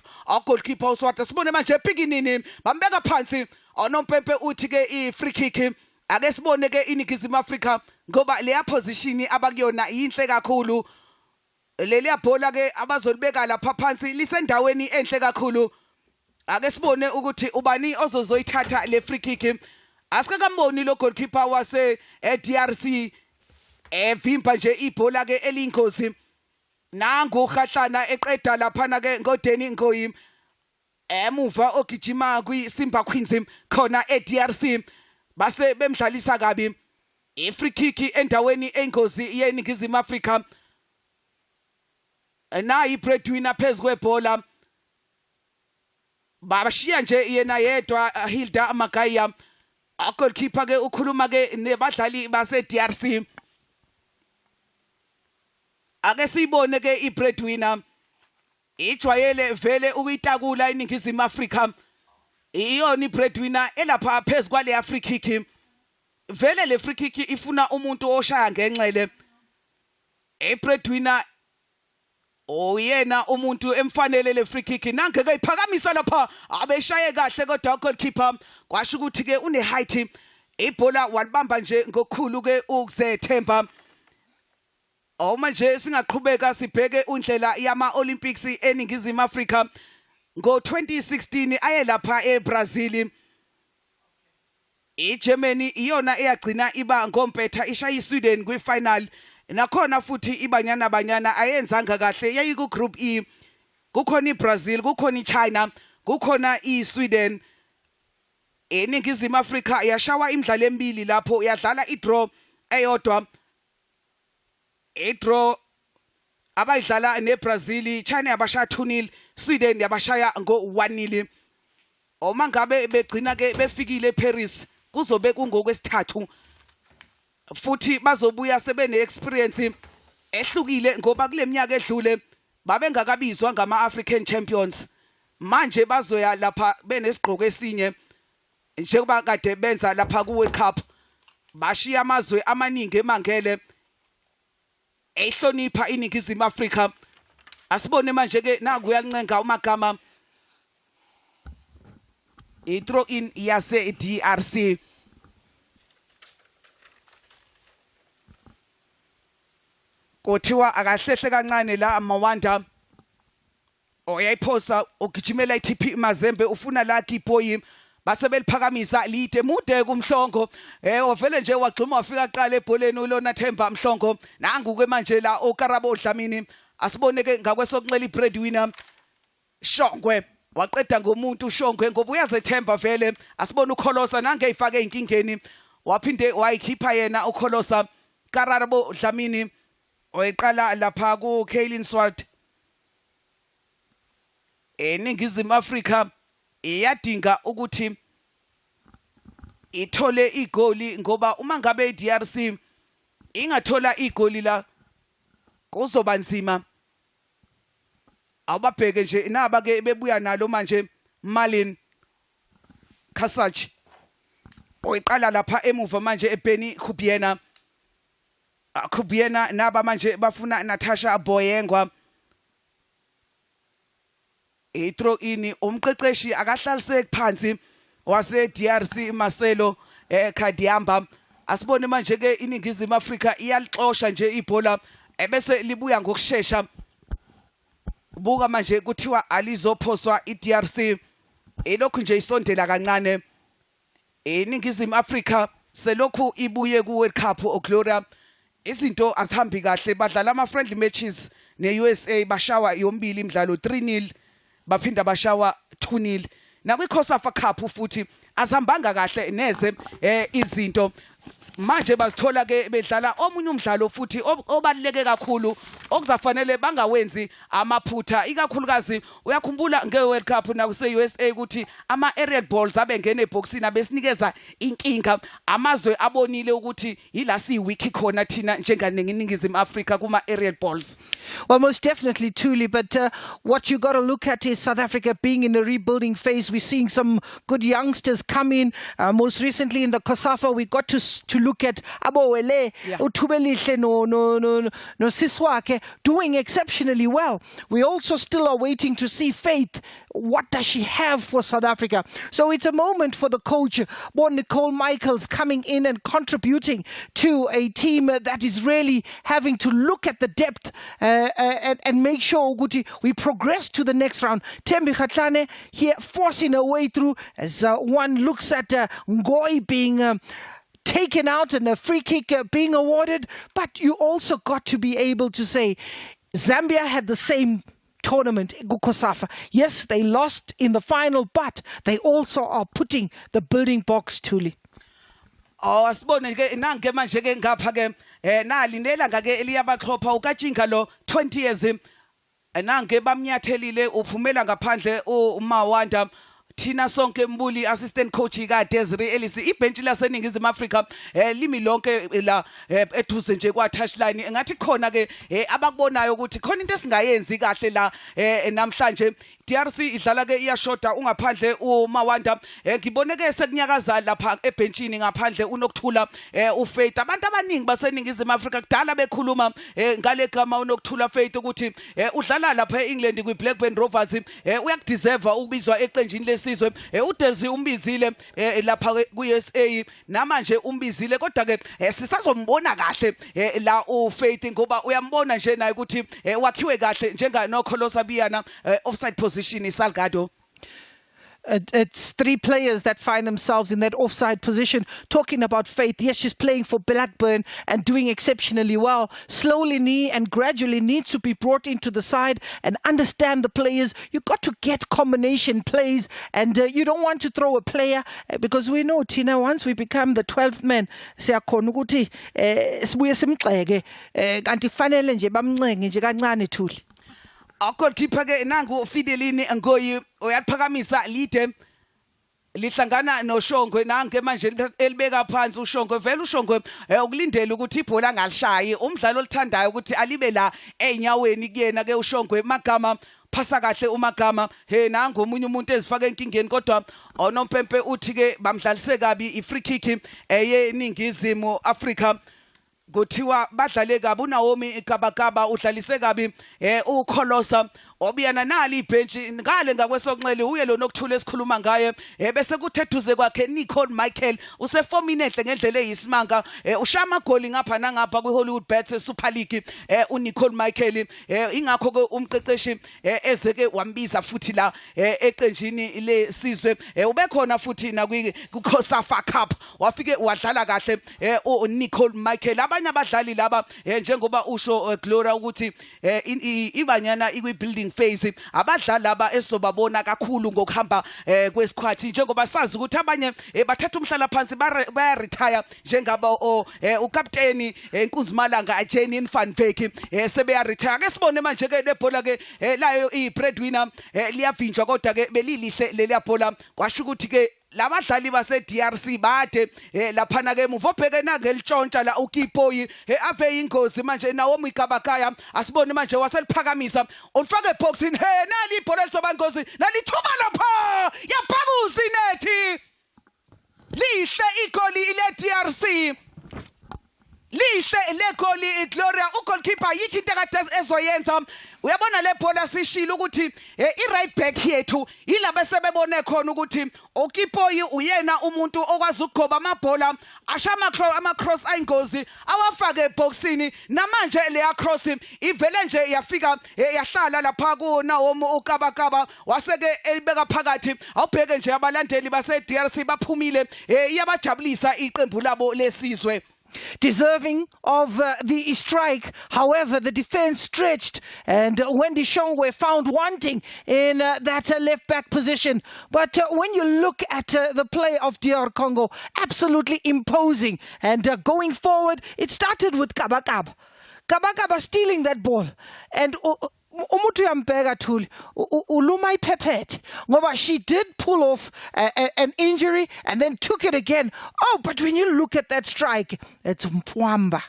goalkeeper uSwata sibone manje epikinini bambeka phansi onompempe uthi ke i-free kick ake sibone ke iNingizimu Afrika ngoba leya position abakuyona inhle kakhulu leliya bhola ke abazolibeka lapha phansi lisendaweni enhle kakhulu. Ake sibone ukuthi ubani ozozoyithatha le free kick. Asikakamboni lo goalkeeper wase DRC evimba nje ibhola ke eliyingozi. Nangu uGahlana eqeda laphana ke ngodeni ngoyi emuva ogijima kwiSimba Queens khona eDRC base bemdlalisa kabi. I-free kick endaweni engozi yeNingizimu Afrika. Nayi breadwinner phezu kwebhola. Babashiya nje yena yedwa Hilda Magaya. Goalkeeper ke ukhuluma ke nebadlali base DRC. Ake sibone ke i-breadwinner ijwayele vele ukuyitakula iNingizimu Afrika. Iyona i-breadwinner elapha phezu kwale free kick. Vele le free kick ifuna umuntu oshaya ngenxele. I-breadwinner oyena umuntu emfanele le free kick nange ke iphakamisa lapha abeshaye kahle kodwa goalkeeper kwasho ukuthi ke une height. Ibhola walibamba nje ngokukhulu ke ukuzethemba. Manje singaqhubeka sibheke undlela yama Olympics eNingizimu Afrika. Ngo-2016 aye lapha eBrazil. IGermany iyona eyagcina iba ngompetha ishaya iSweden kwifinal. Nakhona futhi iBanyana Banyana ayenzanga kahle yayi ku group E. Kukhona iBrazil, kukhona iChina, kukhona iSweden. eNingizimu Afrika yashawa imidlalo emibili lapho yadlala idraw eyodwa. Idraw abayidlala neBrazil, China yabashaya 2-0, Sweden yabashaya ngo-1-0. Uma ngabe begcina ke befikile eParis kuzobe kungokwesithathu. Futhi bazobuya sebene experience ehlukile ngoba kule minyaka edlule babengakabizwa ngama African Champions. Manje bazoya lapha benesigqoko esinye njengoba kade benza lapha ku World Cup. Bashiya amazwe amaningi emangele ehlonipha iNingizimu Afrika. Asibone manje ke naku uyancenga umagama i-throw in yase DRC. Kuthiwa akahlehle kancane la Mawanda. Oyayiphosa ugijimela iTP Mazembe ufuna la Kipoyi base beliphakamisa lide mude kumhlongo. Ovele nje wagxuma wafika qala ebholeni uLona Themba Mhlongo. Nangu ke manje la oKarabo Dlamini. Asibone ke ngakwesokunxele ibreadwinner Shongwe waqeda ngomuntu uShongwe ngoba uyazethemba vele. Asibone uKholosa nange eyifake inkingeni waphinde wayikhipha yena uKholosa. Karabo Dlamini oyiqala lapha ku Kaylin Swart. eNingizimu Afrika iyadinga ukuthi ithole igoli ngoba uma ngabe iDRC ingathola igoli la kuzoba nzima. Awubabheke nje naba ke bebuya nalo manje Malin Kasach oyiqala lapha emuva manje eBeni Kubiena. Kubiena naba manje bafuna Natasha Boyengwa. I-throw in umqeqeshi akahlaliseke phansi wase DRC Marcelo Khadiamba. Asibone manje ke iNingizimu Afrika iyalixosha nje ibhola ebese libuya ngokusheshsha. Buka manje kuthiwa alizophoswa iDRC elokhu nje isondela kancane. eNingizimu Afrika selokhu ibuye ku World Cup oGloria. Izinto azihambi kahle badlala ama friendly matches neUSA bashawa yombili imidlalo 3-0 baphinda bashawa 2-0. Nakwi-COSAFA Cup futhi azihambanga kahle neze izinto. Manje bazithola ke bedlala omunye umdlalo futhi obaluleke kakhulu okuzafanele bangawenzi amaphutha ikakhulukazi. Uyakhumbula ngeWorld Cup nakuse-USA ukuthi ama-aerial balls abengena eboxini abesinikeza inkinga. Amazwe abonile ukuthi ila siwiki khona thina njengaNingizimu Afrika kuma-aerial balls. Well, most definitely, Thuli, but what you got to look at is South Africa being in a rebuilding phase. We're seeing some good youngsters come in. Most recently in the COSAFA, we got to look look at Abowele, Yeah. Utubelihle no Siswake doing exceptionally well. We also still are waiting to see Faith. What does she have for South Africa? So it's a moment for the coach, Nicole Michaels, coming in and contributing to a team that is really having to look at the depth and make sure we progress to the next round. Tembi Khatlane here forcing her way through as one looks at Ngoi being taken out and a free kick being awarded. But you also got to be able to say Zambia had the same tournament, Gukosafa. Yes, they lost in the final, but they also are putting the building blocks Thuli. Oh, asibone ke nange manje ke ngapha ke nalindela ngake eliyabaxhopha ukatshinga lo 20 years nange bamnyathelile uphumela ngaphandle uMawanda thina sonke Mbuli assistant coach ka DRC Elisi ibench laseningizimu Afrika limi lonke la eduze nje kwa touchline ngathi khona ke abakubonayo ukuthi khona into esingayenzi kahle la namhlanje DRC idlala ke iyashoda ungaphandle uMawanda ngiboneke sekunyakaza lapha ebenchini ngaphandle uNokthula uFaith abantu abaningi baseningizimu Afrika kudala bekhuluma ngale gama uNokthula Faith ukuthi udlala lapha eEngland kwiBlackburn Rovers uyakudeserve ukubizwa eqenjini lesizwe uDelzi umbizile lapha kuUSA namanje umbizile kodwa ke sisazombona kahle la uFaith ngoba uyambona nje naye ukuthi wakhiwe kahle njenga noKholosa Biyana offside position is Salgado. It's three players that find themselves in that offside position. Talking about Faith, yes, she's playing for Blackburn and doing exceptionally well. Slowly and gradually needs to be brought into the side and understand the players. You've got to get combination plays, and you don't want to throw a player because we know, Tina, once we become the 12th man, siyakhona ukuthi sibuye simxeke kanti kufanele nje bamncenge nje kancane Thuli. Goalkeeper ke nangu Fidelini Ngoyi uyaphakamisa lide lihlangana noShongwe nange manje elibeka phansi uShongwe vele uShongwe ukulindela ukuthi ibhola ngalishayi umdlalo olithandayo ukuthi alibe la enyaweni kuyena ke uShongwe Magama phasa kahle uMagama nangu omunye umuntu ezifaka enkingeni kodwa onompempe uthi ke bamdlalise kabi ifree kick yeningizimu Afrika kuthiwa badlale kabi uNaomi Gabagaba udlalise kabi uKholosa obiyana nali ibhenji ngale ngakwesonxele uye lo Nokthula esikhuluma ngaye bese kuthethuze kwakhe Nicole Michael usefomini enhle ngendlela eyisimanga ushama goli ngapha nangapha kwiHollywood Bets Super League uNicole Michael ingakho ke umqeqeshi ezeke wambiza futhi la eqenjini lesizwe ubekhona futhi na kuKhosafa Cup wafike wadlala kahle uNicole Michael abanye abadlali laba njengoba usho Gloria ukuthi iBanyana ikwi-building phase abadlali laba esobabona kakhulu ngokuhamba kwesikhathi njengoba sazi ukuthi abanye bathatha umhlala phansi baya retire njengaba uCaptain Nkunzimalanga Ajeni Van Wyk sebeya retire ake sibone manje ke lebhola ke layo ibreadwinner liyavinjwa kodwa ke belilihle leli bhola kwasho ukuthi ke labadlali base DRC bade laphana ke muvo bheke nangelitshontsha la uKipoyi ave ingozi manje nawo Migabakaya asibone manje waseliphakamisa ulifake eboxini nali ibhola lizoba ingozi nalithuba lapha yabhakuza inethi lihle igoli ile DRC lihle legoli Gloria ugoalkeeper yikho into ekade ezoyenza uyabona le bhola sishilo ukuthi i-right back yethu yilabo sebebone khona ukuthi uKipoyi uyena umuntu okwazi ukugoba amabhola ashama ama-cross ayingozi awafake eboxini namanje leya cross ivele nje yafika yahlala lapha kuNaomi uKabakaba waseke elibeka phakathi awubheke nje abalandeli base DRC baphumile iyabajabulisa iqembu labo lesizwe. Deserving of the strike. However, the defense stretched and Wendy Shongwe found wanting in that left back position. But when you look at the play of DR Congo, absolutely imposing. And going forward, it started with Kabakaba. Kabakaba stealing that ball. And umuntu uyambheka Thuli uluma iphephethe ngoba she did pull off an injury and then took it again. Oh, but when you look at that strike, it's Mfwamba.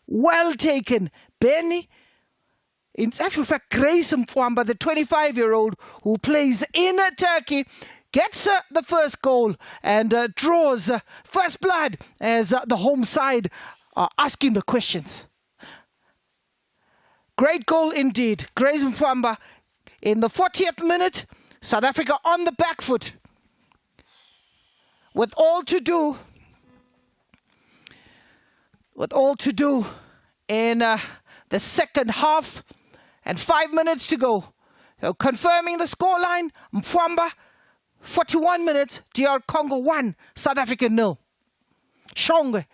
Well taken. Benny, in actual fact, Grace Mfwamba, the 25-year-old who plays in Turkey, gets the first goal and draws first blood as the home side are asking the questions. Great goal indeed. Grace Mfwamba in the 40th minute. South Africa on the back foot. With all to do in the second half and 5 minutes to go. So confirming the scoreline, Mfwamba, 41 minutes, DR Congo 1, South Africa 0. Shongwe.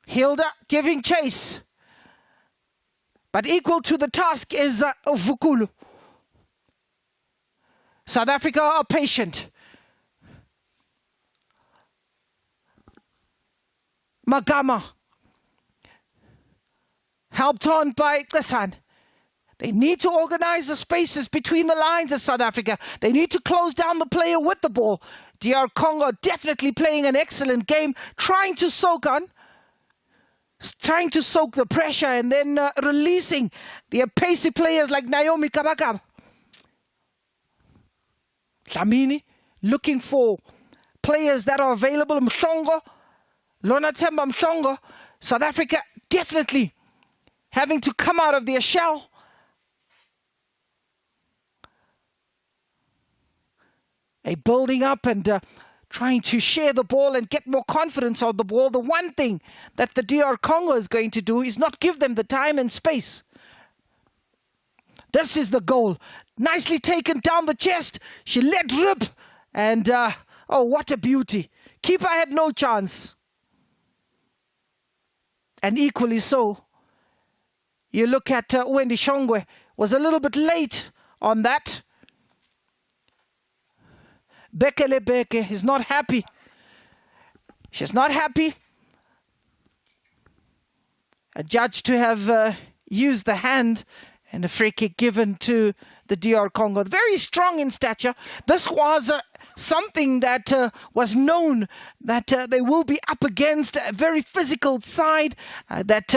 Hilda giving chase. But equal to the task is Vukulu. South Africa are patient. Magama. Helped on by Qasan. They need to organize the spaces between the lines of South Africa. They need to close down the player with the ball. DR Congo definitely playing an excellent game, trying to soak the pressure and then releasing the pacey players like Naomi Kabaka. Dlamini looking for players that are available. Mhlongo, Lonatemba Mhlongo. South Africa definitely having to come out of their shell. Building up and trying to share the ball and get more confidence on the ball. The one thing that the DR Congo is going to do is not give them the time and space. This is the goal. Nicely taken down the chest. She let rip. And, oh, what a beauty. Keeper had no chance. And equally so, you look at Wendy Shongwe, was a little bit late on that. Bekele Beke is not happy. She's not happy. A judge to have used the hand and a free kick given to the DR Congo. Very strong in stature. This was something that was known that they will be up against. A very physical side that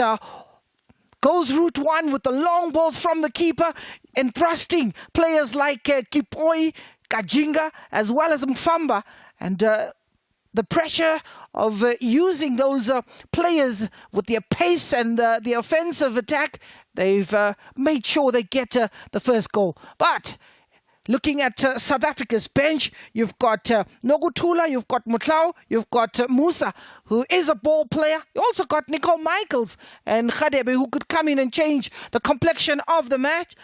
goes route one with the long balls from the keeper, entrusting players like Kipoi, Kajinga, as well as Mfwamba. And the pressure of using those players with their pace and the offensive attack, they've made sure they get the first goal. But looking at South Africa's bench, you've got Nogutula, you've got Mutlau, you've got Musa, who is a ball player. You also got Nicole Michaels and Khadebe, who could come in and change the complexion of the match.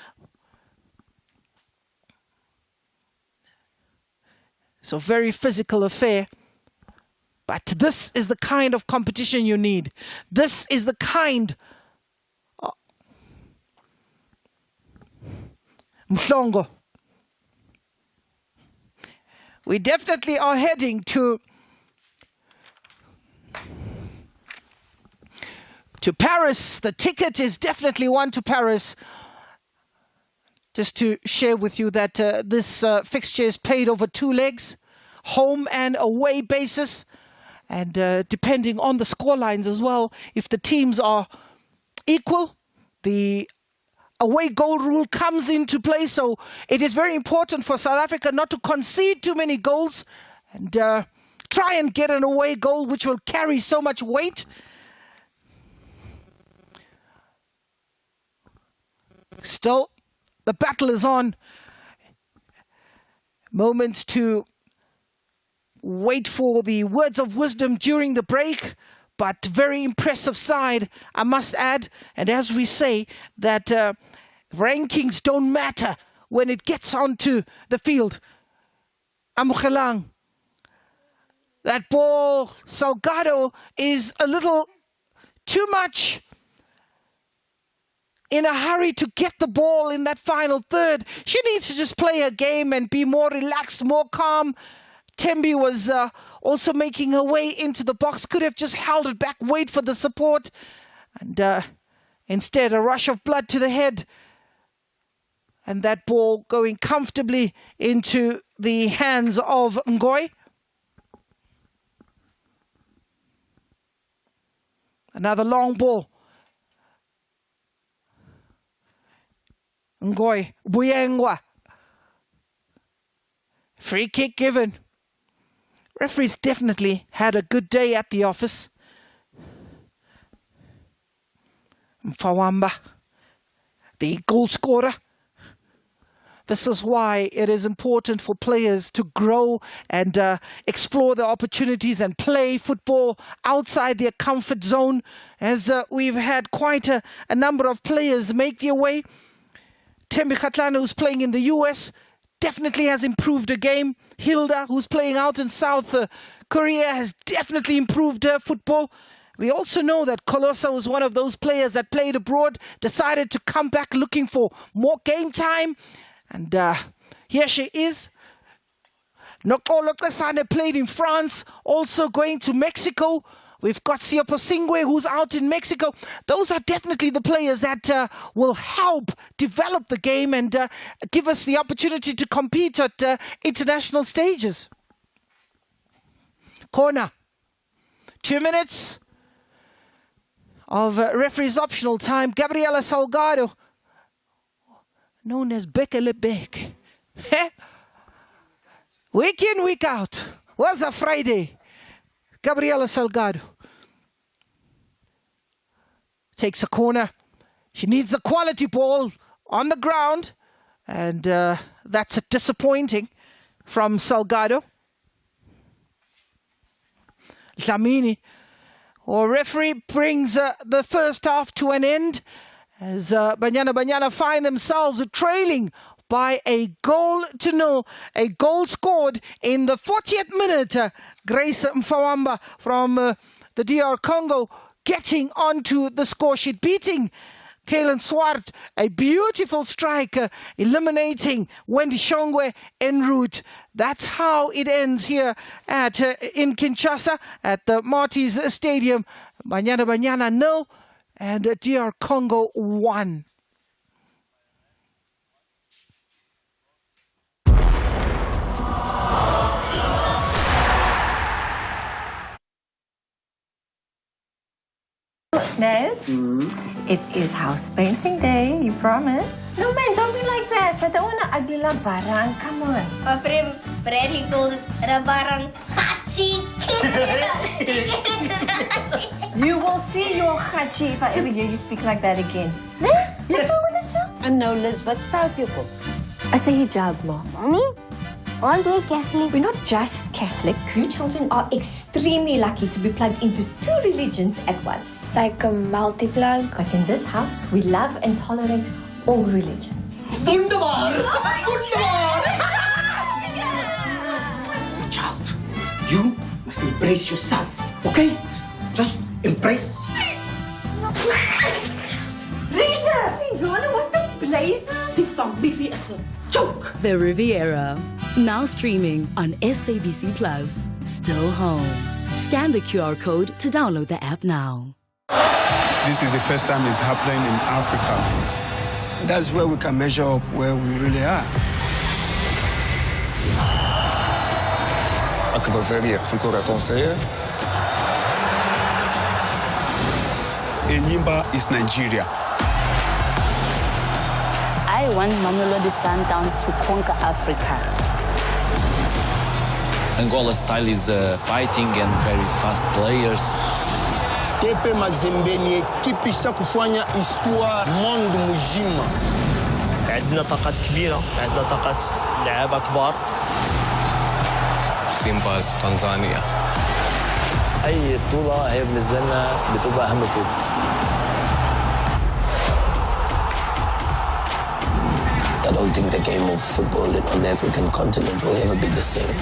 So very physical affair. But this is the kind of competition you need. This is the kind of Mhlongo. We definitely are heading to Paris. The ticket is definitely one to Paris. Just to share with you that this fixture is played over 2 legs, home and away basis, and depending on the scorelines as well, if the teams are equal, the away goal rule comes into play. So it is very important for South Africa not to concede too many goals and try and get an away goal which will carry so much weight. Still, the battle is on. Moments to wait for the words of wisdom during the break, but very impressive side, I must add. And as we say, that rankings don't matter when it gets onto the field. Amukelang. That ball, Salgado, is a little too much in a hurry to get the ball in that final third. She needs to just play her game and be more relaxed, more calm. Tembi was also making her way into the box, could have just held it back, wait for the support. And instead, a rush of blood to the head. And that ball going comfortably into the hands of Ngoy. Another long ball. Ngoy, Buyengwa. Free kick given. Referees definitely had a good day at the office. Mfawamba, the goal scorer. This is why it is important for players to grow and explore the opportunities and play football outside their comfort zone, as we've had quite a number of players make their way. Tembi Khatlana, who's playing in the US, definitely has improved the game. Hilda, who's playing out in South Korea, has definitely improved her football. We also know that Kolosa was one of those players that played abroad, decided to come back looking for more game time. And here she is. Nicole played in France, also going to Mexico. We've got Siopo Singwe, who's out in Mexico. Those are definitely the players that will help develop the game and give us the opportunity to compete at international stages. Corner. 2 minutes of referee's optional time. Gabriela Salgado, known as Bekelebek. Week in, week out. Was a Friday. Gabriela Salgado takes a corner. She needs the quality ball on the ground, and that's disappointing from Salgado. Dlamini, or referee, brings the first half to an end as Banyana Banyana find themselves trailing by a 1-0. A goal scored in the 40th minute. Grace Mfawamba from the DR Congo getting onto the score sheet, beating Kalen Swart. A beautiful strike, eliminating Wendy Shongwe en route. That's how it ends here at in Kinshasa at the Marty's Stadium. Banyana Banyana 0 and DR Congo 1. Nez, it is house painting day, you promise? No man, don't be like that. I don't want to ugly la barang. Come on. Bradley told Rabarang Hachi. You will see your hachi if I ever hear you speak like that again. Nez, what's wrong with this child? And no, Liz, what's that pupil? I say hijab, Ma. Mommy, aren't we Catholic? We're not just Catholic. You children are extremely lucky to be plugged into 2 religions at once. Like a multi-plug. But in this house, we love and tolerate all religions. Wunderbar! Wunderbar! Child, you must embrace yourself, okay? Just embrace. Lisa! Yona, what the blazers? Dit familie is een joke. The Riviera, now streaming on SABC Plus. Still home. Scan the QR code to download the app now. This is the first time it's happening in Africa. That's where we can measure up where we really are. أكبر فريق في الكرة التونسية. Enyimba is Nigeria. I want Mamelodi Sundowns to conquer Africa. Angola's style is fighting and very fast players. TP Mazembe ni ekipe ishakufanya histoire monde mzima. عندنا طاقات كبيرة، عندنا طاقات لعابة كبار. Simba's Tanzania. أي بطولة هي بالنسبة لنا بتبقى أهم بطولة. I don't think the game of football on the African continent will ever be the same.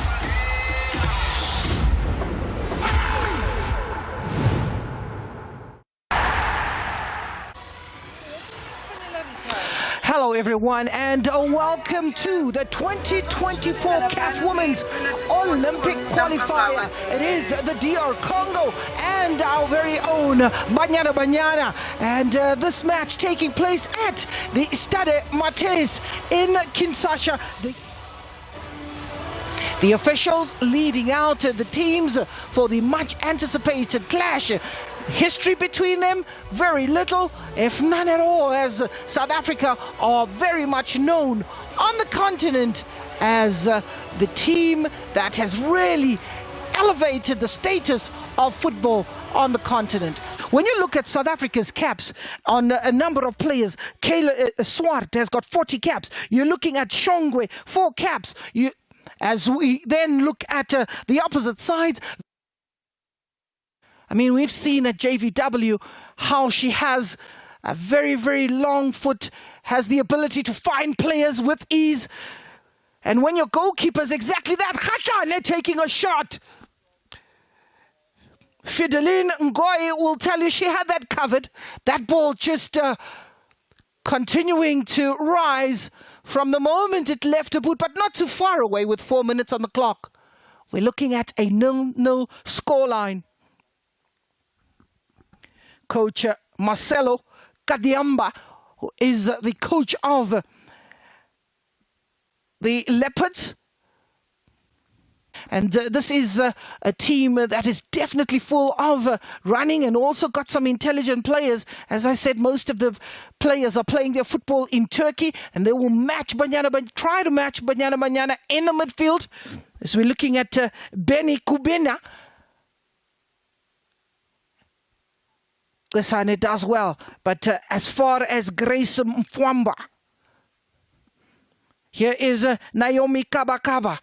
Hello everyone, and welcome to the 2024 CAF Women's Olympic Qualifier. It is the DR Congo and our very own Banyana Banyana, and this match taking place at the Stade Matisse in Kinshasa. The officials leading out the teams for the much anticipated clash history between them, very little, if none at all, as South Africa are very much known on the continent as the team that has really elevated the status of football on the continent. When you look at South Africa's caps on a number of players, Kayla Swart has got 40 caps. You're looking at Shongwe, 4 caps. As we then look at the opposite sides, I mean, we've seen at JVW how she has a very, very long foot, has the ability to find players with ease. And when your goalkeeper's exactly that, Khatlane taking a shot, Fideline Ngoyi will tell you she had that covered. That ball just continuing to rise from the moment it left her boot, but not too far away with 4 minutes on the clock. We're looking at a 0-0 scoreline. Coach Marcelo Kadiamba, who is the coach of the Leopards. And this is a team that is definitely full of running and also got some intelligent players. As I said, most of the players are playing their football in Turkey, and they will try to match Banyana Banyana in the midfield. As we're looking at Benny Kubena. It does well, but as far as Grace Mfwamba, here is Naomi Kabakaba.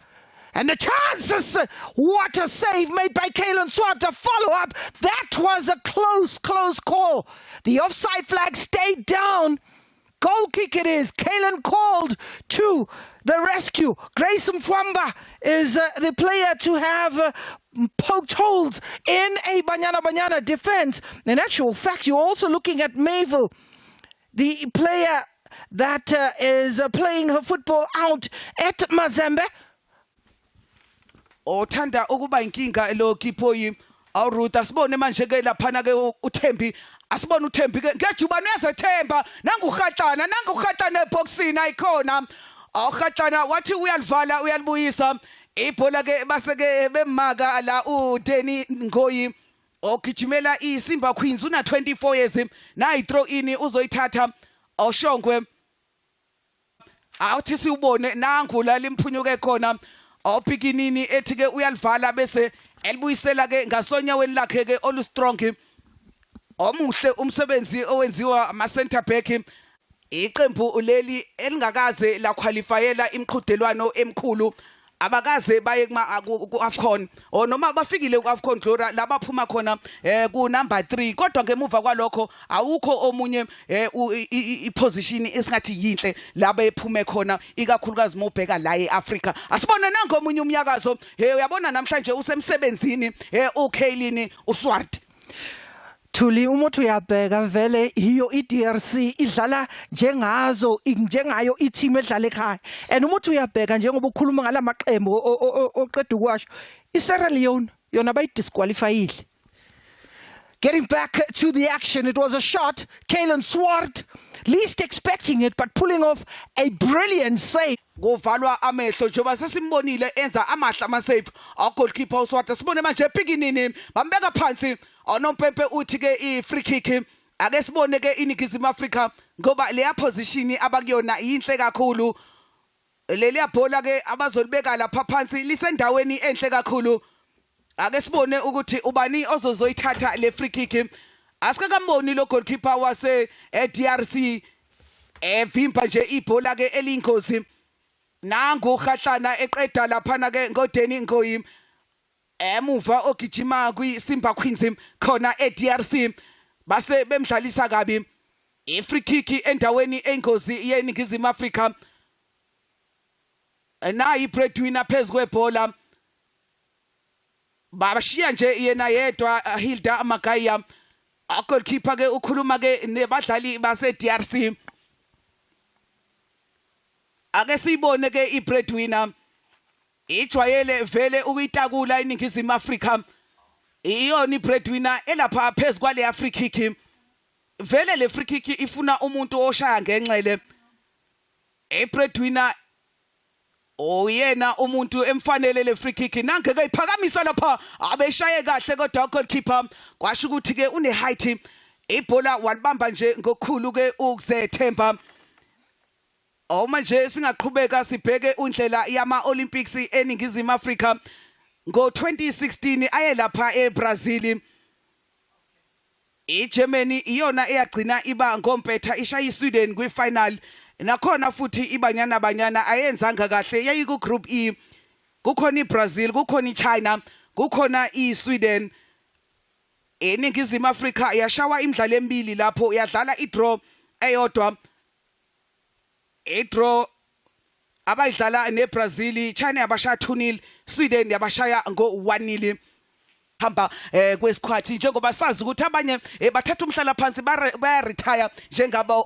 And the chances, what a save made by Kaylin Swart to follow up. That was a close call. The offside flag stayed down. Goal kick it is. Kaylin called to the rescue. Grace Mfwamba is the player to have poked holes in a Banyana Banyana defense. In actual fact, you're also looking at Mayville, the player that is playing her football out at Mazembe. Othanda ukuba inkinga lo kipoyi awuruta asibone manje ke laphana ke uThembi asibone uThembi ke ngejubani uyazethemba nangu eboxini ayikhona awuKhatlana wathi uyalivala uyalibuyisa ibhola ke base ke bemaka la uDeni Ngoyi ogijimela iSimba Queens una 24 years na i-throw in uzoyithatha awushongwe awuthi siubone nangu la limphunyuke khona awupikinini ethi ke uyalivala bese elibuyisela ke ngasonyaweni lakhe ke olu strong omuhle umsebenzi owenziwa ama center back iqembu leli elingakaze la qualifyela imiqhudelwano emkhulu abakaze baye ku AFCON o noma bafikile ku AFCON Glora labaphuma khona ku number 3 kodwa ngemuva kwalokho awukho omunye iposition esingathi yinhle laba ephume khona ikakhulukazi mobheka la eAfrica asibona nango omunye umnyakazo uyabona namhlanje usemsebenzini uKaylin uSwart Thuli umuntu uyabheka vele hiyo iDRC idlala njengayo i-team edlala ekhaya and umuntu uyabheka njengoba ukhuluma ngalamaqembu oqeda ukwasho iSierra Leone yona bayidisqualifyile. Getting back to the action, it was a shot. Kaylin Swart, least expecting it, but pulling off a brilliant save. Kuvalwa amehlo njengoba sesimbonile enza amahla ama-save goalkeeper uSwart sibone manje epikinini bambeka phansi onompempe uthi ke i-free kick ake sibone ke iNingizimu Afrika ngoba leya position abakuyona yinhle kakhulu leliya bhola ke abazolibeka lapha phansi lisendaweni enhle kakhulu ake sibone ukuthi ubani ozozoyithatha le free kick asikakamboni lo goalkeeper wase DRC evimba nje ibhola ke eliyingozi nangu Khatlana eqeda laphana ke ngoDeni Ngoyi emuva ogijima kwiSimba Queens khona eDRC base bemdlalisa kabi i-free kick endaweni engozi yeNingizimu Afrika nayi breadwinner phezu kwebhola babashiya nje yena yedwa Hilda Magaya goalkeeper ke ukhuluma ke nebadlali base DRC ake sibone ke i-breadwinner ijwayele vele ukuyitakula iNingizimu Afrika iyona i-breadwinner elapha phezu kwale free kick vele le free kick ifuna umuntu oshaya ngenxele i-breadwinner oyena umuntu emfanele le free kick nange ke iphakamisa lapha abeshaye kahle kodwa goalkeeper kwasho ukuthi ke une height ibhola walibamba nje ngokukhulu ke ukuzethemba. Manje singaqhubeka sibheke undlela yama Olympics eningizimu Afrika ngo2016 aye lapha eBrazil. iGermany iyona eyagcina iba ngompetha ishaya iSweden kwifinal. Nakhona futhi iBanyana Banyana ayenzanga kahle yayi ku group E. Kukhona iBrazil, kukhona iChina, kukhona iSweden. Eningizimu Afrika yashawa imidlalo emibili lapho yadlala idraw eyodwa. Idraw abayidlala neBrazil, China yabashaya 2-0, Sweden yabashaya ngo-1-0. Hamba kwesikhathi njengoba sazi ukuthi abanye bathatha umhlala phansi baya retire njengaba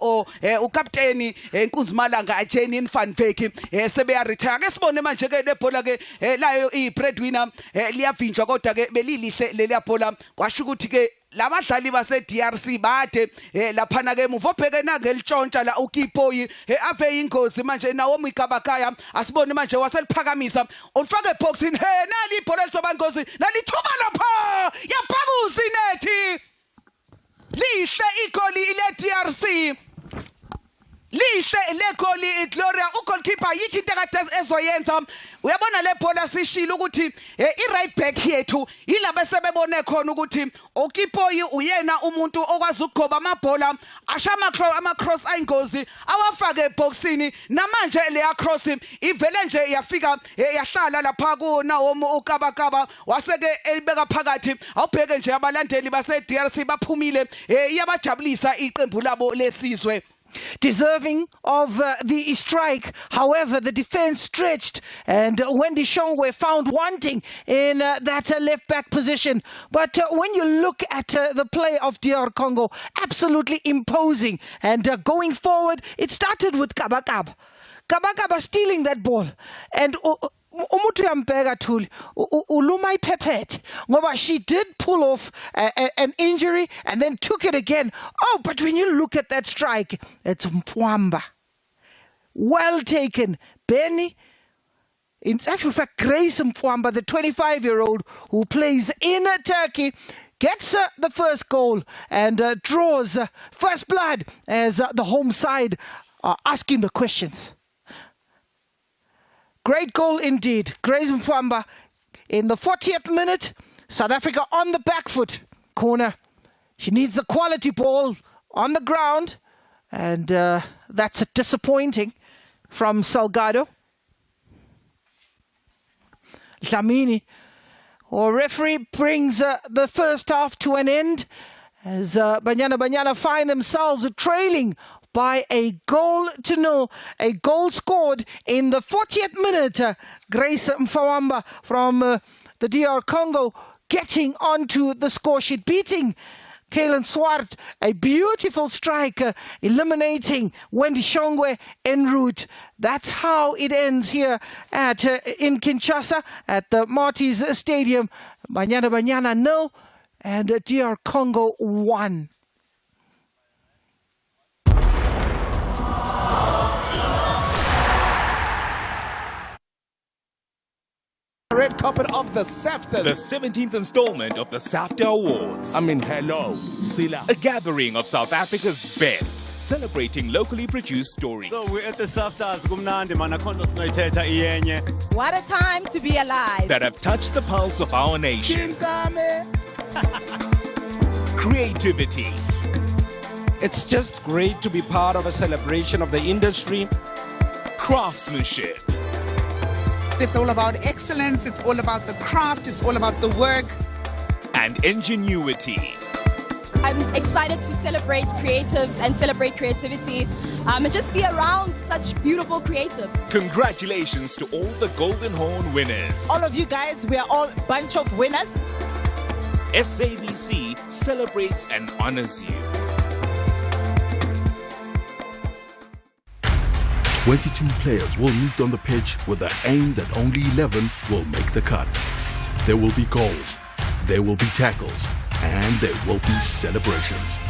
ukapteni Nkunzimalanga Ajeni Van Beek sebeya retire. Ake sibone manje ke lebhola ke layo ibreadwinner liyavinjwa kodwa ke belilihle leliya bhola kwasho ukuthi ke labadlali base DRC bade laphana ke emuva obheke nangelitshontsha la uKipoyi ave ingozi manje nawo Mikabakaya asibone manje waseliphakamisa ulifaka eboxini nali ibhola lizoba ingozi nalithuba lapha yabhakuza inethi lihle igoli ile DRC lihle legoli iGloria ugoalkeeper yithi into ekade ezoyenza uyabona le bhola sishilo ukuthi i-right back yethu yilabo sebebone khona ukuthi uKipoyi uyena umuntu okwazi ukugoba amabhola ashama ama-cross ayingozi awafake eboxini namanje leya cross ivele nje yafika yahlala lapha kunawo uKabakaba waseke elibeka phakathi awubheke nje abalandeli base DRC baphumile iyabajabulisa iqembu labo lesizwe. Deserving of the strike. However, the defense stretched and Wendy Shongwe found wanting in that left back position. But when you look at the play of DR Congo, absolutely imposing. And going forward, it started with Kabakaba. Kabakaba stealing that ball. And umuntu uyambheka Thuli uluma iphephethe ngoba she did pull off an injury and then took it again. Oh, but when you look at that strike, it's Mfwamba. Well taken. Benny, in actual fact, Grace Mfwamba, the 25-year-old who plays in Turkey, gets the first goal and draws first blood as the home side are asking the questions. Great goal indeed. Grace Mfwamba in the 40th minute. South Africa on the back foot. Corner. She needs the quality ball on the ground. And that's disappointing from Salgado. Dlamini. Our referee brings the first half to an end as Banyana Banyana find themselves trailing by a 0-0, a goal scored in the 40th minute. Grace Mfwamba from the DR Congo getting onto the score sheet, beating Kalen Swart, a beautiful strike, eliminating Wendy Shongwe en route. That's how it ends here in Kinshasa at the Marty's Stadium. Banyana Banyana 0 and DR Congo 1. Red carpet of the SAFTA. The 17th installment of the SAFTA Awards. Hello, Sila. A gathering of South Africa's best, celebrating locally produced stories. So we're at the SAFTAs, kumnandi mana khona sinoyithetha iyenye. What a time to be alive. That have touched the pulse of our nation. Creativity. It's just great to be part of a celebration of the industry. Craftsmanship. It's all about excellence, it's all about the craft, it's all about the work. And ingenuity. I'm excited to celebrate creatives and celebrate creativity and just be around such beautiful creatives. Congratulations to all the Golden Horn winners. All of you guys, we are all a bunch of winners. SABC celebrates and honors you. 22 players will meet on the pitch with the aim that only 11 will make the cut. There will be goals, there will be tackles, and there will be celebrations.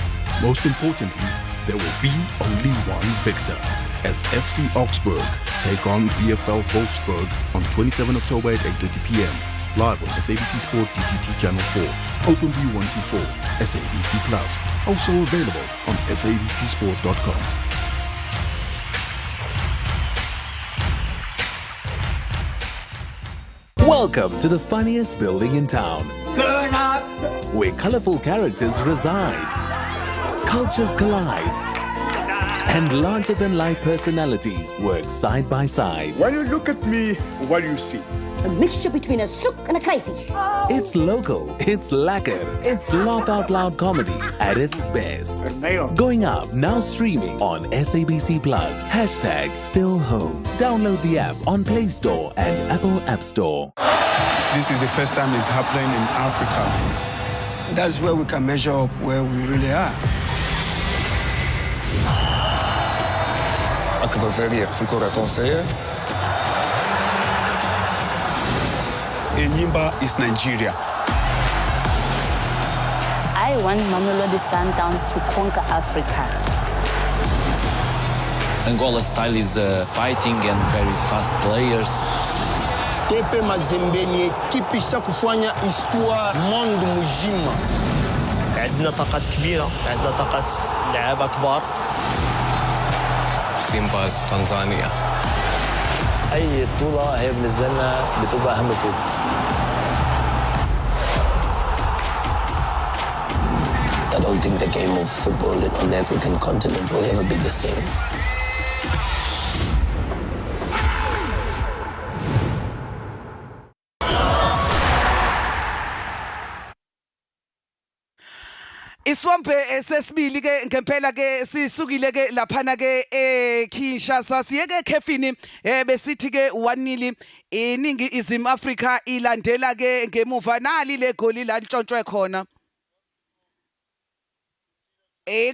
Most importantly, there will be only one victor. as FC Augsburg take on VfL Wolfsburg on 27 October at 8:30 p.m. Live on SABC Sport DTT Channel 4, OpenView 124, SABC Plus, also available on sabcsport.com. Welcome to the funniest building in town, Turn up! where colorful characters reside, cultures collide, and larger-than-life personalities work side by side. When you look at me, what do you see? A mixture between a sook and a crayfish. It's local, it's lacquer, it's laugh out loud comedy at its best. Going up, now streaming on SABC Plus. #Still Home. Download the app on Play Store and Apple App Store. This is the first time it's happening in Africa. That's where we can measure up where we really are. أكبر فريق في الكرة التونسية. Enyimba is Nigeria. I want Mamelodi Sundowns to conquer Africa. Angola style is fighting and very fast players. Tepe Mazembe ni ekipi isha kufanya histoire monde mzima. عندنا طاقات كبيرة، عندنا طاقات لعابة كبار. سيمباز تنزانيا. أي بطولة هي بالنسبة لنا بتبقى أهم بطولة. I don't think the game of football on the African continent will ever be the same. Iswampe sesibili ke ngempela ke sisukile ke laphana ke eKinshasa siye ke khefini besithi ke 1-0 iningi izim Africa ilandela ke ngemuva nali le goli la ntshontshwe khona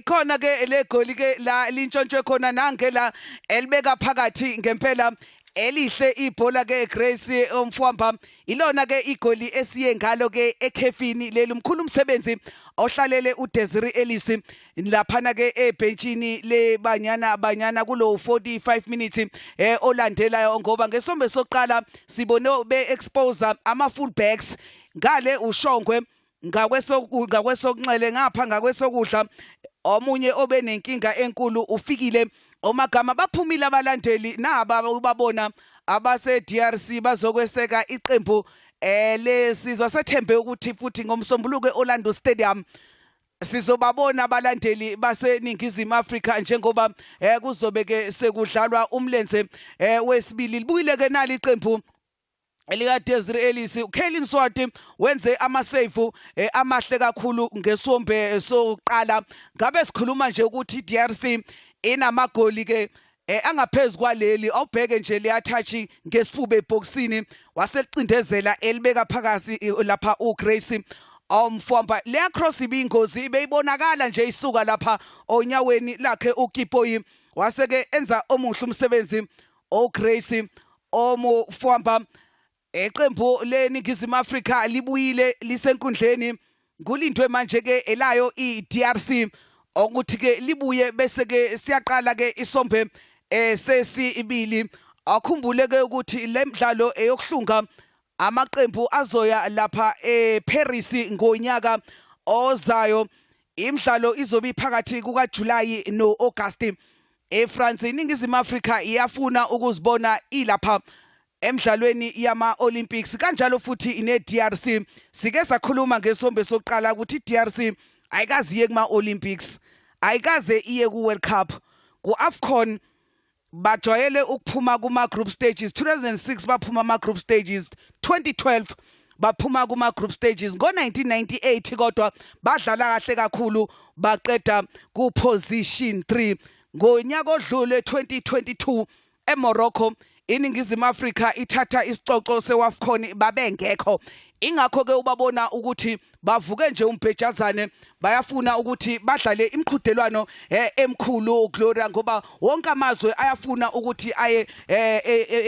khona ke le goli ke la lintshontshe khona nangela elibeka phakathi ngempela elihle ibhola ke Grace omfwamba ilona ke igoli esiye ngalo ke ekhefini leli mkhulu umsebenzi ohlalele uDesiree Ellis laphana ke ebenchini le banyana kulo 45 minutes olandelayo ngoba ngesombe soqala sibone be expose ama fullbacks ngale uShongwe ngakwesokunxele ngapha ngakwesokudla omunye obe nenkinga enkulu ufikile omagama baphumile abalandeli naba ubabona abase DRC bazokweseka iqembu lesizwe sethembe ukuthi futhi ngomsombuluko eOrlando Stadium sizobabona abalandeli baseningizimu Afrika njengoba kuzobe ke sekudlalwa umlenze wesibili libuyile ke nali iqembu elika Desiree Ellis uKelin Swati wenze amasave amahle kakhulu ngesombe soqala ngabe sikhuluma nje ukuthi DRC inamagoli ke angaphezulu kwaleli awubheke nje liyathachi ngesifuba eboxini waselicindezela elibeka phakathi lapha uGrace omfwamba leya cross ibingozi beyibonakala nje isuka lapha onyaweni lakhe uKipoyi waseke enza omuhle umsebenzi oGrace omfwamba eqembu leningizimu Afrika libuyile lisenkundleni kulindwe manje ke elayo iDRC ukuthi ke libuye bese ke siyaqala ke isombe sesibili akhumbule ke ukuthi lemidlalo eyokuhlunga amaqembu azoya lapha eParis ngonyaka ozayo imidlalo izobe phakathi kukaJuly noAugust eFrance iningizimu Afrika iyafuna ukuzibona ilapha emidlalweni yama Olympics kanjalo futhi ine DRC sike sakhuluma ngesombe soqala ukuthi DRC ayikazi iye kuma Olympics ayikaze iye ku World Cup ku AFCON bajwayele ukuphuma kuma group stages 2006 baphuma ama group stages 2012 baphuma kuma group stages ngo1998 kodwa badlala kahle kakhulu baqeda ku position 3 ngonyaka odlule 2022 eMorocco iningizimu Afrika ithatha isicoco seWAFCON babengekho ingakho ke ubabona ukuthi bavuke nje umbhejazane bayafuna ukuthi badlale imqhudelwano emkhulu Gloria ngoba wonke amazwe ayafuna ukuthi aye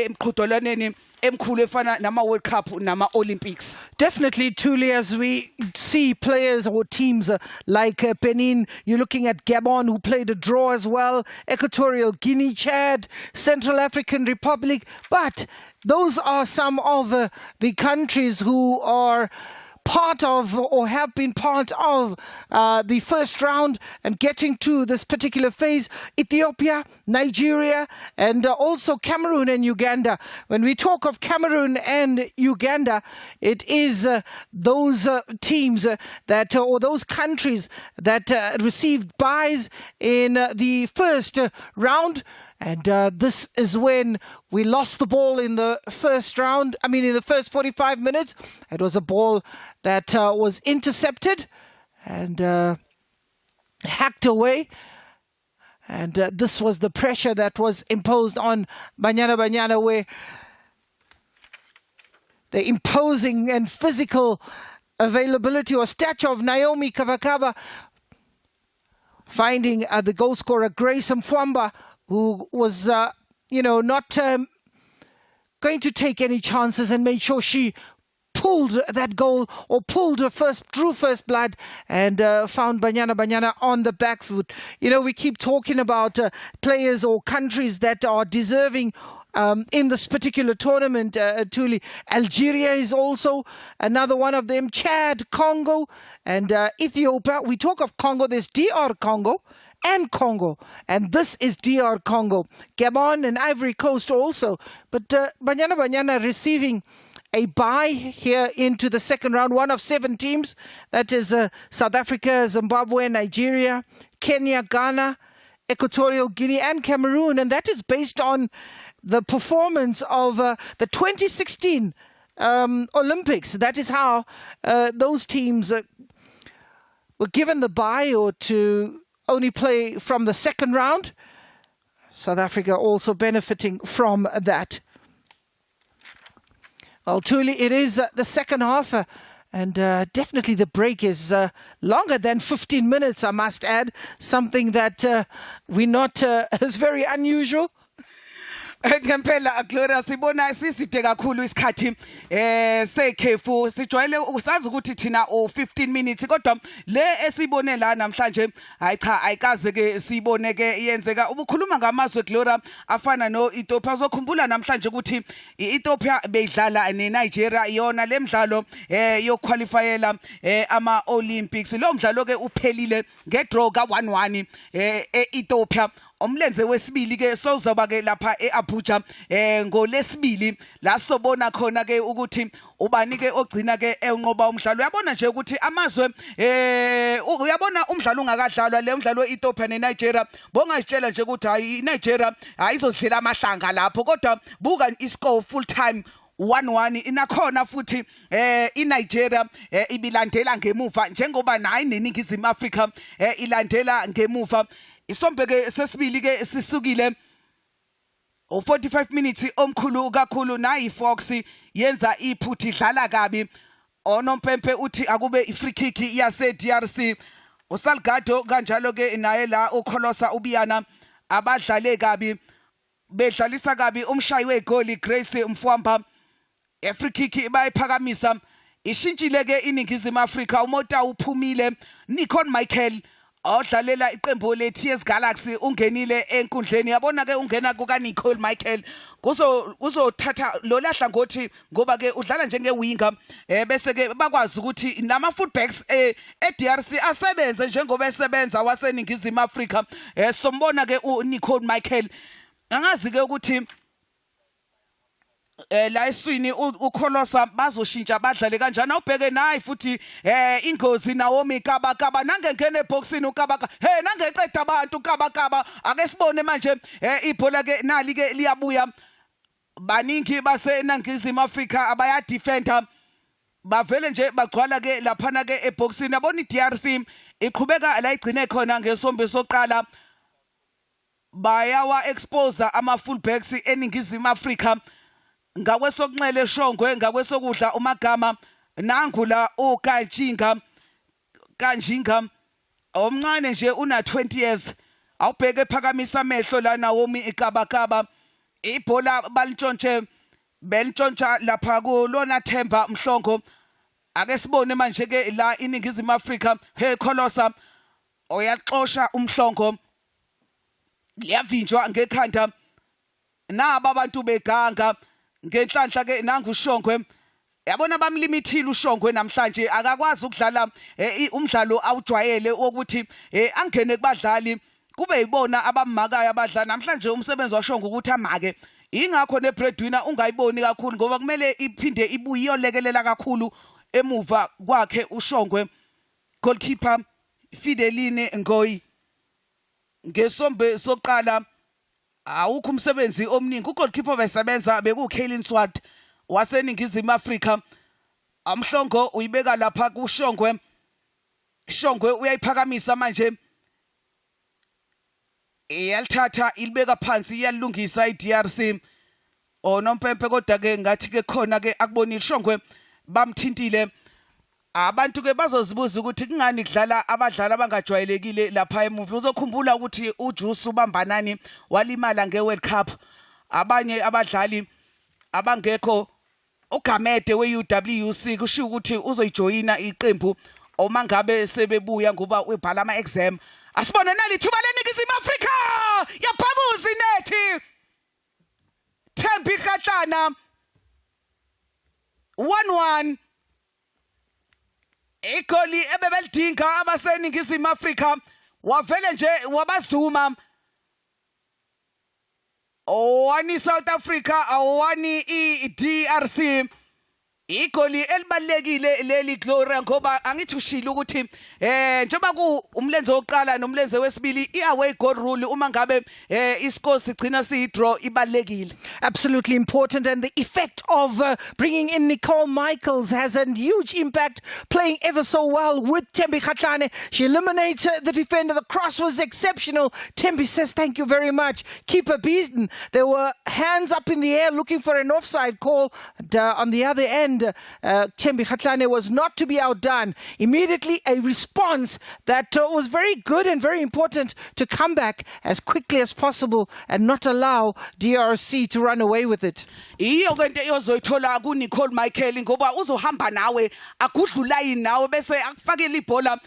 emqhudelwaneni emkhulu efana nama World Cup nama Olympics. Definitely, truly, as we see players or teams like Benin, you're looking at Gabon, who played a draw as well, Equatorial Guinea, Chad, Central African Republic. But those are some of the countries who are part of or have been part of the first round and getting to this particular phase. Ethiopia, Nigeria, and also Cameroon and Uganda. When we talk of Cameroon and Uganda, it is those teams that or those countries that received byes in the first round. And this is when we lost the ball in the first round. I mean, in the first 45 minutes, it was a ball that was intercepted and hacked away. And this was the pressure that was imposed on Banyana Banyana, where the imposing and physical availability or stature of Naomi Kabakaba, finding the goal scorer Grace Mfwamba, who was, not going to take any chances and made sure she pulled that goal or drew first blood and found Banyana Banyana on the back foot. We keep talking about players or countries that are deserving in this particular tournament, Tuli. Algeria is also another one of them. Chad, Congo, and Ethiopia. We talk of Congo, there's DR Congo and Congo, and this is DR Congo. Gabon and Ivory Coast also. But Banyana Banyana receiving a bye here into the second round, one of 7 teams. That is South Africa, Zimbabwe, Nigeria, Kenya, Ghana, Equatorial Guinea, and Cameroon. And that is based on the performance of the 2016 Olympics. That is how those teams were given the bye or to only play from the second round. South Africa also benefiting from that. Well, Tuli, it is the second half, and definitely the break is longer than 15 minutes, I must add. Something that we not is very unusual. Ngempela Gloria sibona siside kakhulu isikhathi sekhefu sijwayele usazi ukuthi thina 15 minutes kodwa le esibone la namhlanje hayi cha ayikaze ke sibone ke iyenzeka ubukhuluma ngamazwe Gloria afana no Ethiopia uzokhumbula namhlanje ukuthi iEthiopia beyidlala neNigeria yona lemidlalo yoqualifyela ama Olympics lo mdlalo ke uphelile ngedraw ka 1-1 eEthiopia. Omlenze wesibili ke sozoba ke lapha eAbuja ngolesibili la sobona khona ke ukuthi ubani ke ogcina ke enqoba umdlalo. Uyabona nje ukuthi amazwe uyabona umdlalo ungakadlalwa le mdlalo weEthiopia neNigeria bongazitshela nje ukuthi hayi iNigeria ayizozidlela amahlanga lapho kodwa buka iscore full time 1-1 inakhona futhi iNigeria ibilandela ngemuva njengoba nayi neNingizimu Afrika ilandela ngemuva. Isombe ke sesibili ke sisukile 45 minutes omkhulu kakhulu nayi Fox yenza iphuthi idlala kabi onompempe uthi akube ifree kick yase DRC uSalgado kanjalo ke naye la ukholosa ubiyana abadlale kabi bedlalisa kabi umshayi wegoli Grace Mfwamba free kick bayiphakamisa ishintshile ke iNingizimu Afrika umota uphumile Nicole odlalela iqembu leTS Galaxy ungenile enkundleni yabona ke ungena kuka Nicole Michael uzothatha lo lahla ngothi ngoba ke udlala njenge winger bese ke bakwazi ukuthi nama fullbacks eDRC asebenze njengoba esebenza waseNingizimu Afrika sombona ke uNicole Michael angazi ke ukuthi la eswini ukholosa bazoshintsha badlale kanjani awubheke nayi futhi ingozi Naomi Kabakaba nange ngene eboxini ukabaka nange eqeda abantu Kabakaba ake sibone manje ibhola ke nali ke liyabuya baningi baseNingizimu Afrika abaya defender bavele nje bagcwala ke laphana ke eboxini yabona iDRC iqhubeka la igcine khona ngesombe soqala bayawa expose ama fullbacks eNingizimu Afrika ngakwesokunxele Shongwe ngakwesokudla umagama nangula ukanjinga omncane nje una 20 years awubheke phakamisa amehlo la Naomi ikabakaba ibhola belintshontsha lapha kulona Themba Mhlongo ake sibone manje ke la iningizimu Afrika hey Kholosa oyaxosha uMhlongo liyavinjwa ngekhanda naba abantu beganga ngenhlanhla ke nanguShongwe yabona bamlimithile uShongwe namhlanje akakwazi ukudlala umdlalo awujwayele wokuthi angene kubadlali kube yibona abamakayo abadlali namhlanje umsebenzi waShongwe ukuthi amake ingakho nebreadwinner ungayiboni kakhulu ngoba kumele iphinde ibuye iyolekelela kakhulu emuva kwakhe uShongwe goalkeeper Fideline Ngoyi ngesombe soqala awukho umsebenzi omningi ugoalkeeper besebenza bekuKaylin Swart waseningizimu Afrika Amhlongo uyibeka lapha kuShongwe Shongwe uyayiphakamisa manje iyalithatha ilibeka phansi iyalungisa iDRC onompempe kodwa ke ngathi ke khona ke akubonile Shongwe bamthintile abantu ke bazozibuza ukuthi kungani kudlala abadlali abangajwayelekile lapha emuva uzokhumbula ukuthi uJuice ubambanani walimala ngeWorld Cup abanye abadlali abangekho uGamede weUWC kusho ukuthi uzoyijoyina iqembu uma ngabe sebebuya ngoba ubhala ama exam asibone nalithuba leningizimu Afrika yaphakuza inethi Thembi Khatlana 1-1 igoli ebebelidinga abaseningizimu Afrika wavele nje wabazuma owani South Africa awani iDRC igoli elibalekile leli Gloria ngoba angithi ushilo ukuthi njengoba ku umlenze wokuqala nomlenze wesibili iaway goal rule uma ngabe iscore sigcina siyidraw ibalekile. Absolutely important, and the effect of bringing in Nicole Michaels has a huge impact, playing ever so well with Thembi Khatlana. She eliminates the defender. The cross was exceptional. Thembi says thank you very much. Keeper beaten. There were hands up in the air looking for an offside call on the other end. Thembi Khatlana was not to be outdone. Immediately a response that was very good and very important to come back as quickly as possible and not allow DRC to run away with it. Iyo kwento eyozoyithola ku Nicole Michael ngoba uzohamba nawe akudlula yini nawe bese akufakela ibhola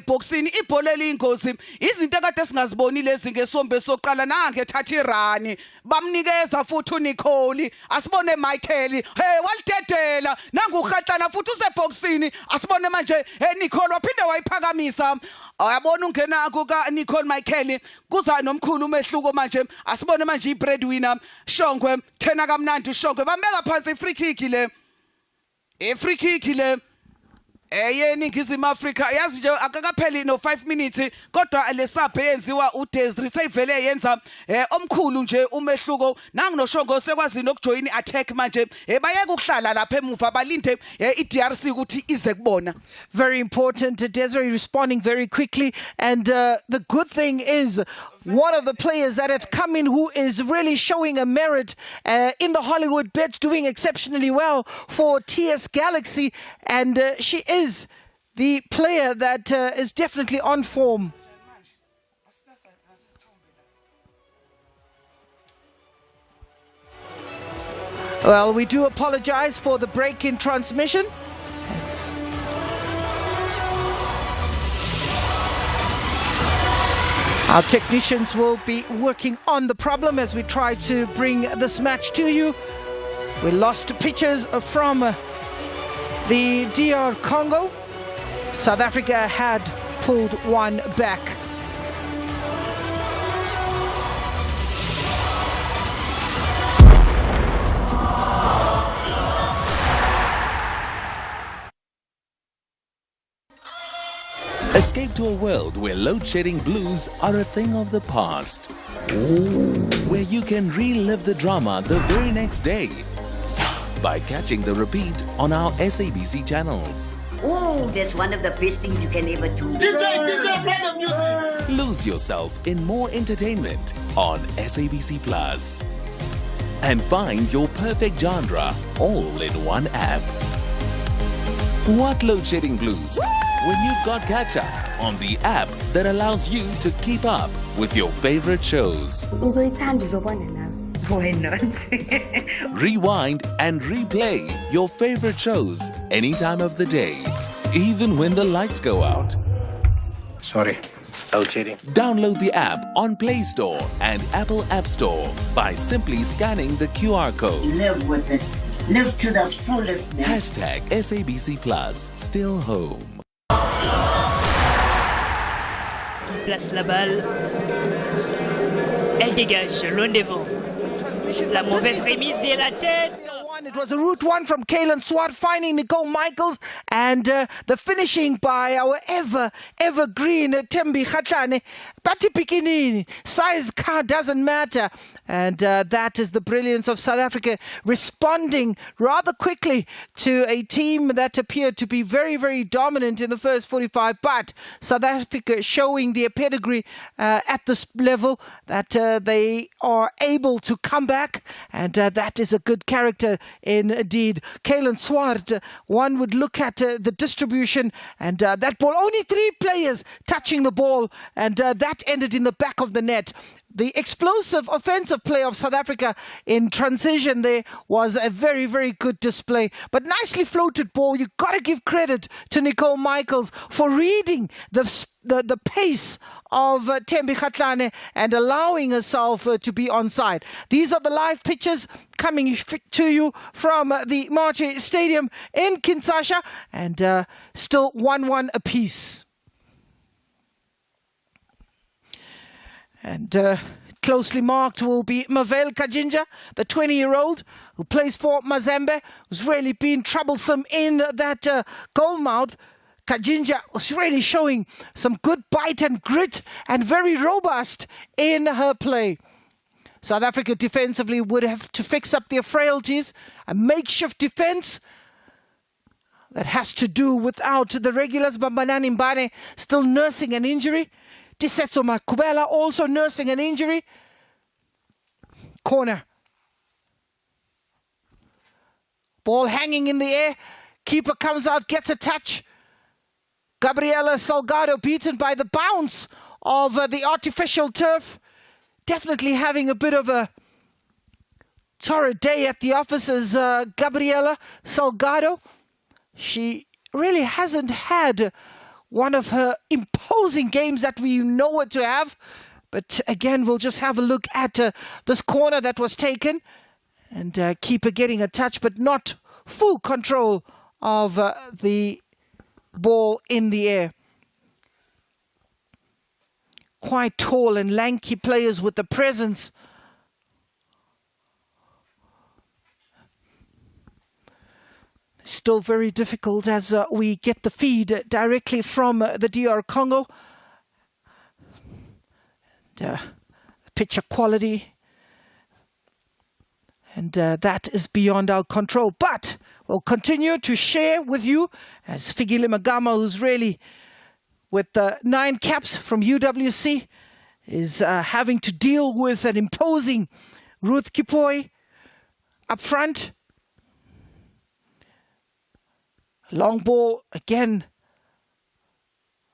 boxini ibhola eliyingozi izinto ekade singaziboni lezi ngesombe soqala nange ethatha irani bamnikeza futhi uNicole asibone Michael hey walidedela nangu Khatlana futhi useboxini asibone manje Nicole waphinde wayiphakamisa uyabona ungena kuka Nicole Michael kuza nomkhulu umehluko manje asibone manje ibreadwinner Shongwe thena kamnandi uShongwe bambeka phansi ifree kick le yeningizimu Afrika yazi nje akakapheli no 5 minutes kodwa lesaphe yenziwa uDesiree seyivele yenza omkhulu nje umehluko nangunoShongwe sekwazini ukujoin iattack manje bayeka ukuhlala lapha emuva balinde iDRC ukuthi ize kubona. Very important, Desiree responding very quickly, and the good thing is one of the players that have come in who is really showing a merit in the Hollywood bets, doing exceptionally well for TS Galaxy, and she is the player that is definitely on form. Well, we do apologize for the break in transmission. Our technicians will be working on the problem as we try to bring this match to you. We lost pictures from the DR Congo. South Africa had pulled one back. Escape to a world where load-shedding blues are a thing of the past. Where you can relive the drama the very next day by catching the repeat on our SABC channels. Oh, that's one of the best things you can ever do. DJ, play the music! Lose yourself in more entertainment on SABC Plus. And find your perfect genre all in one app. What load shedding blues? When you've got catch up on the app that allows you to keep up with your favorite shows. Why not? Rewind and replay your favorite shows any time of the day, even when the lights go out. Sorry, load shedding. Download the app on Play Store and Apple App Store by simply scanning the QR code. Live with it. Live to the fullest. Hashtag SABC Plus, still home. Place la balle. Elle dégage, loin devant. La mauvaise remise de la tête. It was a route one from Kalen Swart finding Nicole Michaels, and the finishing by our evergreen Thembi Kgatlana. Pati Pikinini, size car doesn't matter. And that is the brilliance of South Africa, responding rather quickly to a team that appeared to be very, very dominant in the first 45. But South Africa showing their pedigree at this level, that they are able to come back. And that is a good character indeed. Kalen Swart, one would look at the distribution, and that ball, only 3 players touching the ball, and that ended in the back of the net. The explosive offensive play of South Africa in transition there was a very, very good display. But nicely floated ball. You've got to give credit to Nicole Michaels for reading the pace of Thembi Kgatlana and allowing herself to be onside. These are the live pictures coming to you from the Marche Stadium in Kinshasa, and still 1-1 apiece. And closely marked will be Mavelle Kajinja, the 20-year-old who plays for Mazembe, who's really been troublesome in that goal mouth. Kajinja was really showing some good bite and grit and very robust in her play. South Africa defensively would have to fix up their frailties. A makeshift defense that has to do without the regulars. Bambanani Mbane still nursing an injury. Tisetso Makubela also nursing an injury. Corner. Ball hanging in the air. Keeper comes out, gets a touch. Gabriela Salgado beaten by the bounce of the artificial turf. Definitely having a bit of a torrid day at the offices, Gabriela Salgado. She really hasn't had one of her imposing games that we know her to have. But again, we'll just have a look at this corner that was taken. And keeper getting a touch, but not full control of the ball in the air. Quite tall and lanky players with the presence. Still very difficult as we get the feed directly from the DR Congo. And, picture quality. And that is beyond our control. But we'll continue to share with you as Figile Magama, who's really with 9 caps from UWC, is having to deal with an imposing Ruth Kipoi up front. Long ball again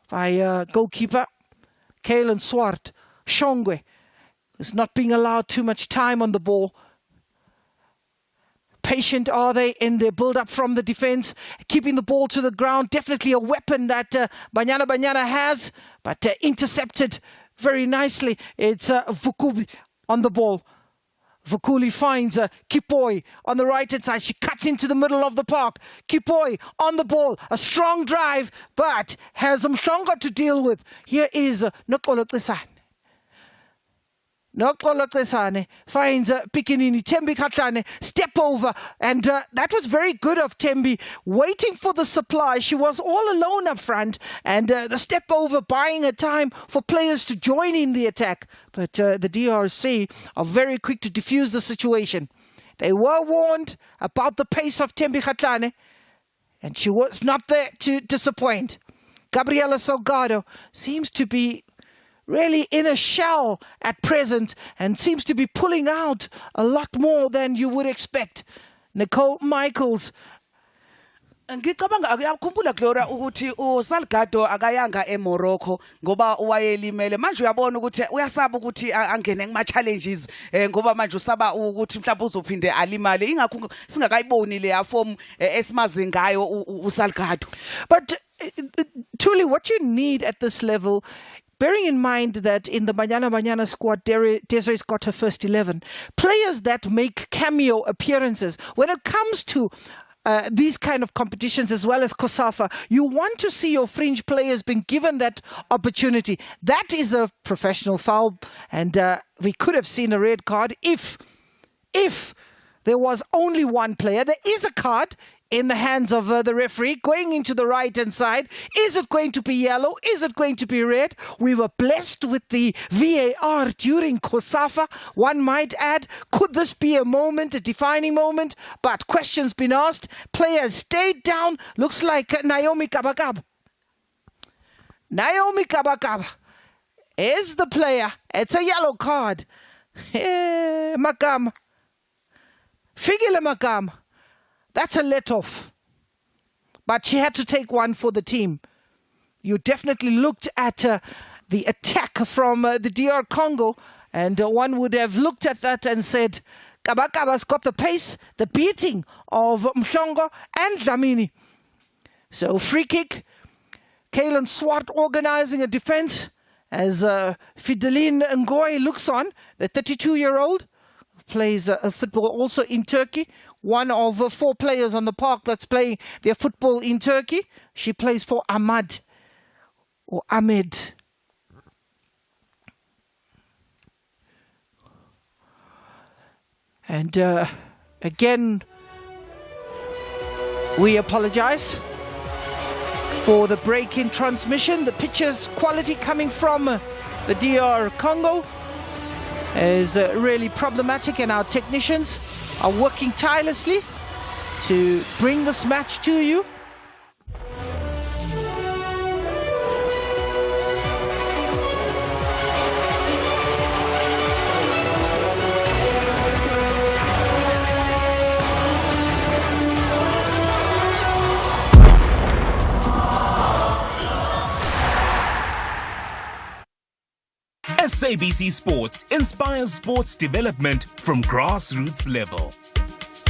by goalkeeper Kalen Swart. Shongwe is not being allowed too much time on the ball. Patient are they in their build-up from the defense, keeping the ball to the ground. Definitely a weapon that Banyana Banyana has, but intercepted very nicely. It's Vukubi on the ball. Vukuli finds Kipoi on the right-hand side. She cuts into the middle of the park. Kipoi on the ball. A strong drive, but has Mhlongo to deal with. Here is Nicole. Nicole finds Pikinini. Thembi Kgatlana, step over. And that was very good of Thembi, waiting for the supply. She was all alone up front. And the step over, buying a time for players to join in the attack. But the DRC are very quick to defuse the situation. They were warned about the pace of Thembi Kgatlana, and she was not there to disappoint. Gabriela Salgado seems to be really in a shell at present and seems to be pulling out a lot more than you would expect. Nicole Michaels Ngicabanga akuyakhumbula Gloria ukuthi uSalgado akayanga eMorocco ngoba wayelimele manje uyabona ukuthi uyasaba ukuthi angene kuma challenges ngoba manje usaba ukuthi mhlawumbe uzophinde alimale ingakho singakayiboni le form esimazi ngayo uSalgado. But truly what you need at this level, bearing in mind that in the Banyana Banyana squad, DRC's got her first 11. Players that make cameo appearances. When it comes to these kind of competitions as well as COSAFA, you want to see your fringe players being given that opportunity. That is a professional foul, and we could have seen a red card if there was only one player. There is a card in the hands of the referee going into the right-hand side. Is it going to be yellow? Is it going to be red? We were blessed with the VAR during COSAFA. One might add, could this be a moment, a defining moment? But questions been asked. Players stayed down. Looks like Naomi Kabakab. Naomi Kabakab is the player. It's a yellow card. Makam. Figile Makam. That's a let-off. But she had to take one for the team. You definitely looked at the attack from the DR Congo, and one would have looked at that and said, Kabakaba's got the pace, the beating of Mhlongo and Dlamini. So free kick. Kaylin Swart organizing a defense as Fideline Ngoy looks on, the 32-year-old. Plays football also in Turkey. One of 4 players on the park that's playing their football in Turkey. She plays for Ahmed. And again, we apologize for the break in transmission. The picture's quality coming from the DR Congo is really problematic, and our technicians are working tirelessly to bring this match to you. SABC Sports inspires sports development from grassroots level.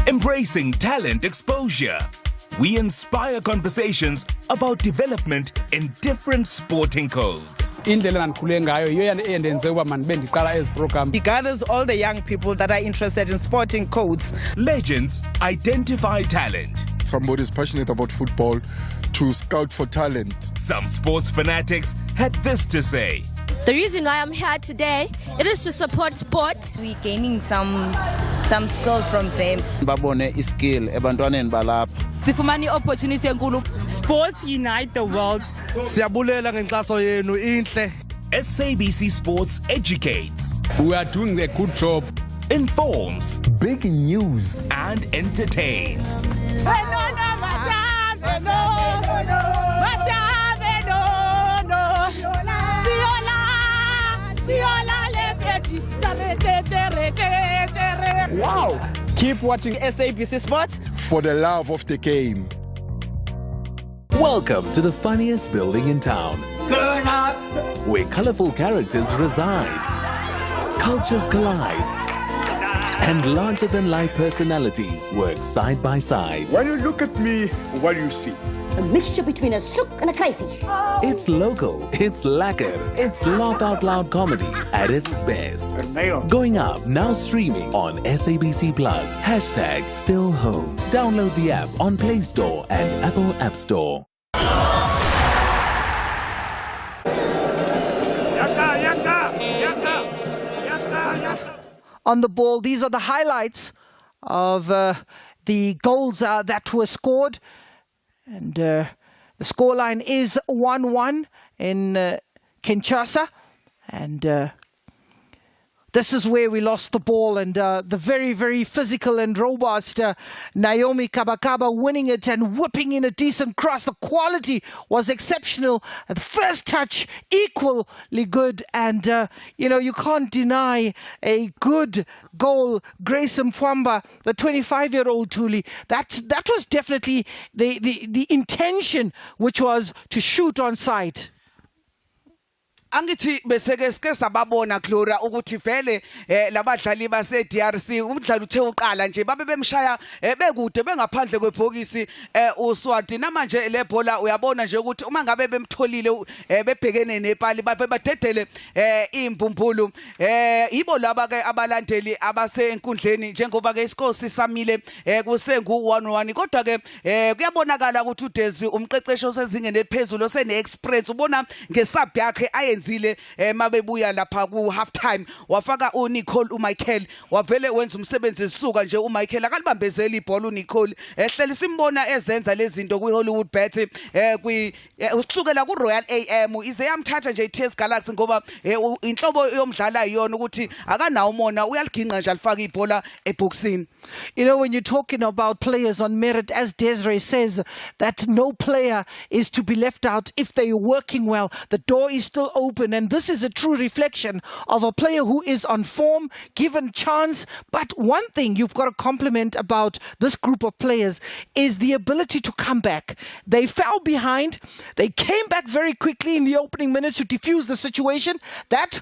Embracing talent exposure, we inspire conversations about development in different sporting codes. It gathers all the young people that are interested in sporting codes. Legends identify talent. Somebody's passionate about football to scout for talent. Some sports fanatics had this to say. The reason why I'm here today, it is to support sport. We're gaining some skills from them. skill ebantwaneni balapha. Sifumani opportunity enkulu. Sports unite the world. Siyabulela ngenkxaso yenu inhle. SABC Sports educates. We are doing a good job. Informs. Breaking news. And entertains. Wow! Keep watching SABC Sports for the love of the game. Welcome to the funniest building in town, Turn up. where colorful characters reside, cultures collide, and larger-than-life personalities work side by side. When you look at me, what do you see? A mixture between a sook and a crayfish. It's local, it's lacquer, it's laugh out loud comedy at its best. Going up, now streaming on SABC Plus. Hashtag still home. Download the app on Play Store and Apple App Store. On the ball, these are the highlights of the goals that were scored. And the scoreline is 1-1 in Kinshasa. And This is where we lost the ball, and the very, very physical and robust Naomi Kabakaba winning it and whipping in a decent cross. The quality was exceptional. The first touch equally good, and you can't deny a good goal. Grace Mfwamba, the 25-year-old Thuli, that was definitely the intention, which was to shoot on sight. Angithi beseke sike sababona Gloria ukuthi vele labadlali base DRC umdlalo uthe uqala nje babe bemshaya bekude bengaphandle kwebhokisi uSwati namanje le bhola uyabona nje ukuthi uma ngabe bemtholile bebhekene nepali badedele imbumbulu yibo laba ke abalandeli abase enkundleni njengoba ke isikhosi samile kusengu 1-1 kodwa ke kuyabonakala ukuthi uDesiree umqeqeshi osezingeni eliphezulu osene experience ubona ngesub yakhe zile mabebuya lapha ku half time wafaka uNicole uMichael wavele wenza umsebenzi esisuka nje uMichael akalibambezela ibhola uNicole ehleli simbona ezenza lezi zinto kwiHollywood Bet usukela kuRoyal AM ize yamthatha nje iTS Galaxy ngoba inhlobo yomdlala iyona ukuthi akanawo umona uyaliginqa nje alifaka ibhola eboxini. When you're talking about players on merit, as Desiree says, that no player is to be left out if they're working well. The door is still open, and this is a true reflection of a player who is on form, given chance. But one thing you've got to compliment about this group of players is the ability to come back. They fell behind. They came back very quickly in the opening minutes to defuse the situation. That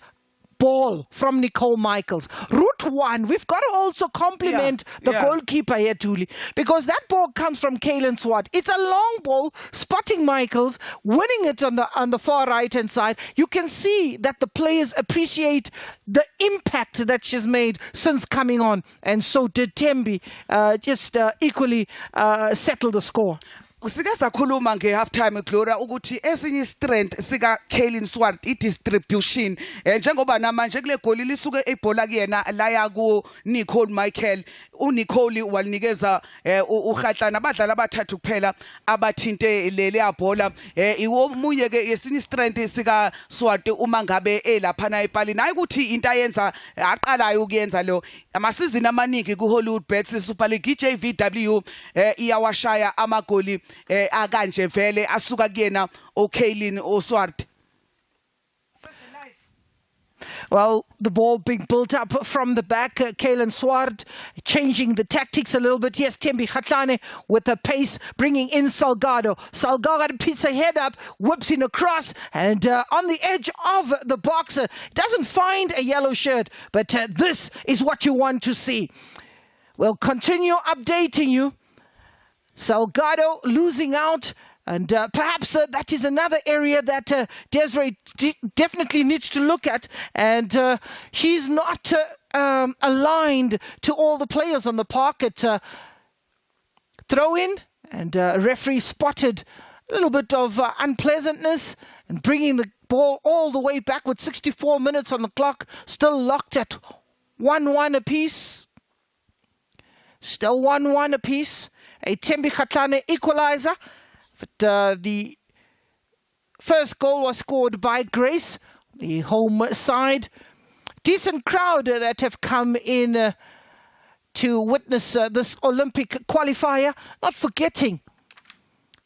ball from Nicole Michaels. Route 1, we've got to also compliment the goalkeeper here, Thuli, because that ball comes from Kaylin Swart. It's a long ball, spotting Michaels, winning it on the far right-hand side. You can see that the players appreciate the impact that she's made since coming on, and so did Tembi, just equally settle the score. Sike sakhuluma nge-half time Gloria ukuthi esinye strength sika Kaylin Swart i-distribution njengoba namanje kule goli lisuke ibhola kuyena laya ku Nicole Michael uNicole walinikeza uhahlana abadlali abathathu kuphela abathinte leli yabhola iwomunye ke yesinye strength sika Swart uma ngabe elaphana epalini hayi ukuthi into ayenza aqalayo ukuyenza lo amasizini amaningi kuHollywood Bet Super League iJVW iyawashaya amagoli akanje vele asuka kuyena oKaylin Swart. Well, the ball being built up from the back. Kaylin Swart changing the tactics a little bit. Yes, Tembi Khatlane with the pace, bringing in Salgado. Salgado pits a head up, whips in across, and on the edge of the box. Doesn't find a yellow shirt, but this is what you want to see. We'll continue updating you. Salgado losing out. And perhaps that is another area that Desiree definitely needs to look at. And she's not aligned to all the players on the park. It's throw in, and referee spotted a little bit of unpleasantness and bringing the ball all the way back with 64 minutes on the clock. Still locked at 1-1 apiece. Still 1-1 apiece. A Tembi Khatlane equalizer. But the first goal was scored by Grace, the home side. Decent crowd that have come in to witness this Olympic qualifier. Not forgetting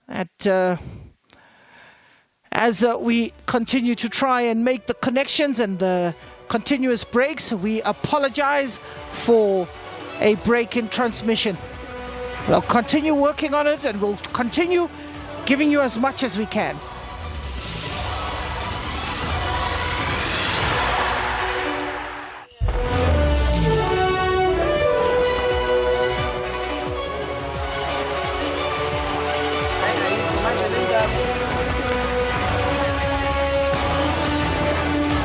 that as we continue to try and make the connections and the continuous breaks, we apologize for a break in transmission. We'll continue working on it, and we'll continue giving you as much as we can.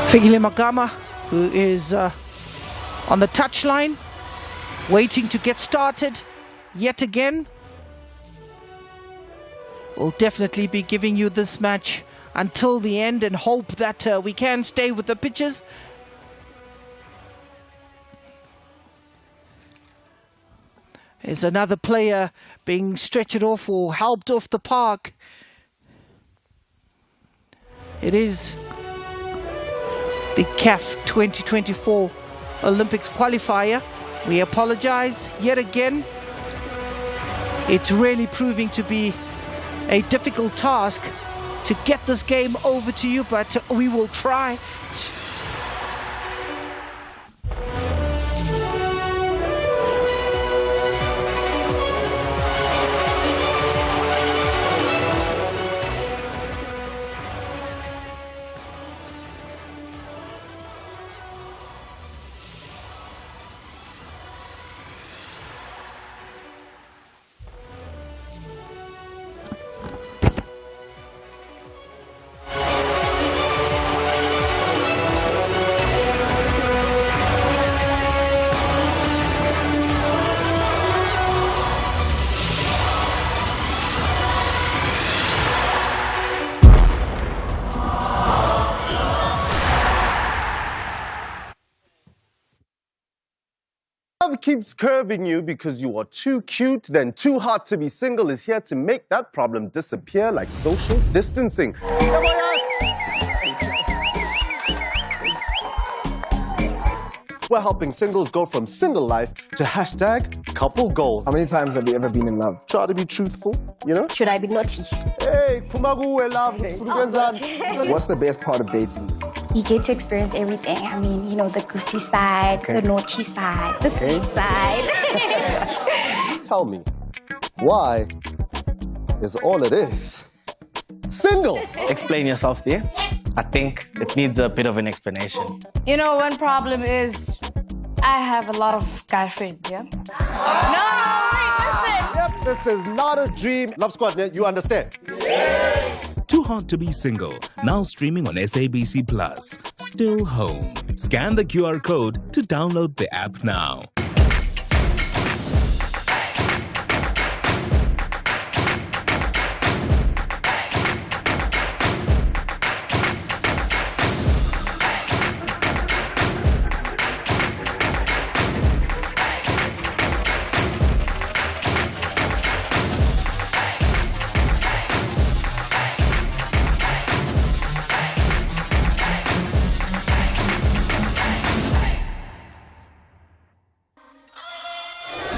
Fikile Magama, who is on the touchline, waiting to get started yet again. We'll definitely be giving you this match until the end and hope that we can stay with the pitches. There's another player being stretched off or helped off the park. It is the CAF 2024 Olympics qualifier. We apologize yet again. It's really proving to be a difficult task to get this game over to you, but we will try. Love keeps curving you because you are too cute, then too hot to be single is here to make that problem disappear like social distancing. We're helping singles go from single life to hashtag couple goals. How many times have you ever been in love? Try to be truthful, you know? Should I be naughty? Hey, Pumagu, love. What's the best part of dating? You get to experience everything. I mean, you know, the goofy side, the naughty side, the sweet side. Tell me, why is all it is single? Explain yourself there. I think it needs a bit of an explanation. You know, one problem is I have a lot of guy friends, yeah? No, wait, listen. Yep, this is not a dream. Love Squad, you understand? Too Hot to Be Single, now streaming on SABC Plus. Still home. Scan the QR code to download the app now.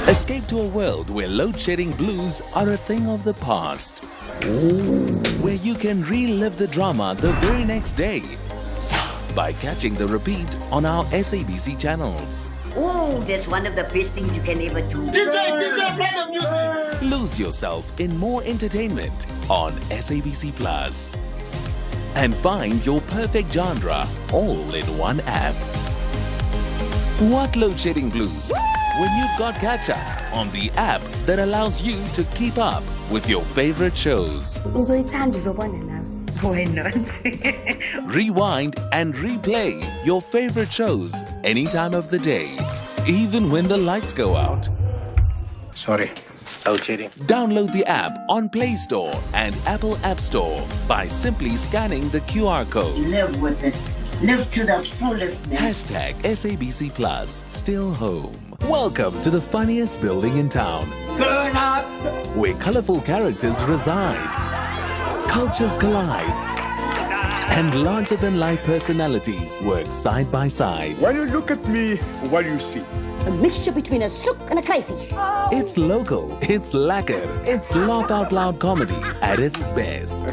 Escape to a world where load-shedding blues are a thing of the past. Where you can relive the drama the very next day by catching the repeat on our SABC channels. Oh, that's one of the best things you can ever do. DJ, play the music! Lose yourself in more entertainment on SABC Plus. And find your perfect genre all in one app. What load-shedding blues? When you've got Catch-Up on the app that allows you to keep up with your favorite shows. Why not? Rewind and replay your favorite shows any time of the day, even when the lights go out. Sorry, I was cheating. Download the app on Play Store and Apple App Store by simply scanning the QR code. Live with it. Live to the fullest, man. Hashtag SABC Plus, still home. Welcome to the funniest building in town. Turn up! Where colorful characters reside, cultures collide, and larger-than-life personalities work side by side. When you look at me, what do you see? A mixture between a sook and a crayfish. It's local, it's lacquer, it's laugh out loud comedy at its best.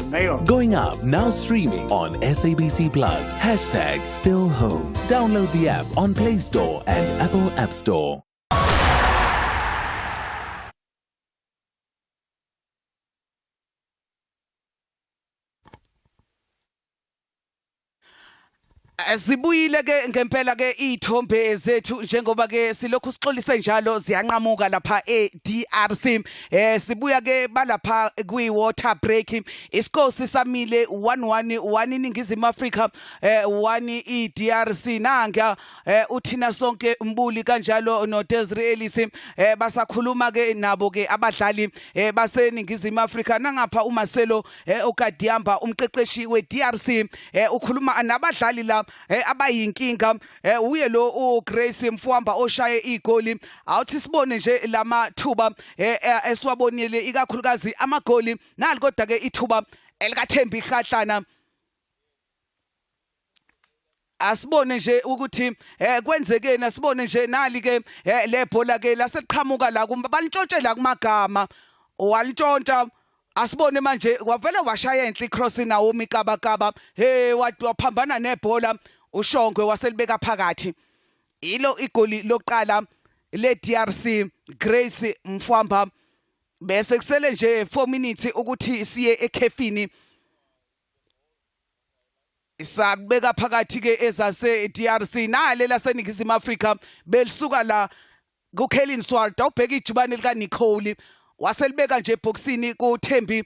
Going up, now streaming on SABC Plus. Hashtag still home. Download the app on Play Store and Apple App Store. Zibuyile ke ngempela ke izithombe zethu njengoba ke silokhu sixolise njalo ziyanqamuka lapha eDRC sibuya ke balapha kwi water break isikhosi samile 1-1 iningizimu Afrika 1 iDRC nanga uthina sonke Mbuli kanjalo no Desiree Ellis basakhuluma ke nabo ke abadlali baseningizimu Afrika nangapha uMarcelo Okadiamba umqeqeshi weDRC ukhuluma nabadlali la abayinkinga uye lo uGrace Mfwamba oshaye igoli awuthi sibone nje lamathuba esiwabonile ikakhulukazi amagoli nali kodwa ke ithuba elikaThembi Kgatlana asibone nje ukuthi kwenzekeni asibone nje nali ke le bhola ke laseliqhamuka la balintshontshe la kumagama walintshontsha asibone manje wavele washaya enhle icross Naomi Kabakaba waphambana nebhola uShongwe waselibeka phakathi ilo igoli lokuqala le DRC Grace Mfwamba bese kusele nje 4 minutes ukuthi siye ekhefini isabeka phakathi ke ezase DRC nale laseNingizimu Afrika belisuka la kuKelin Swart awubheka ijubane lika Nicole waselibeka nje eboxini kuThembi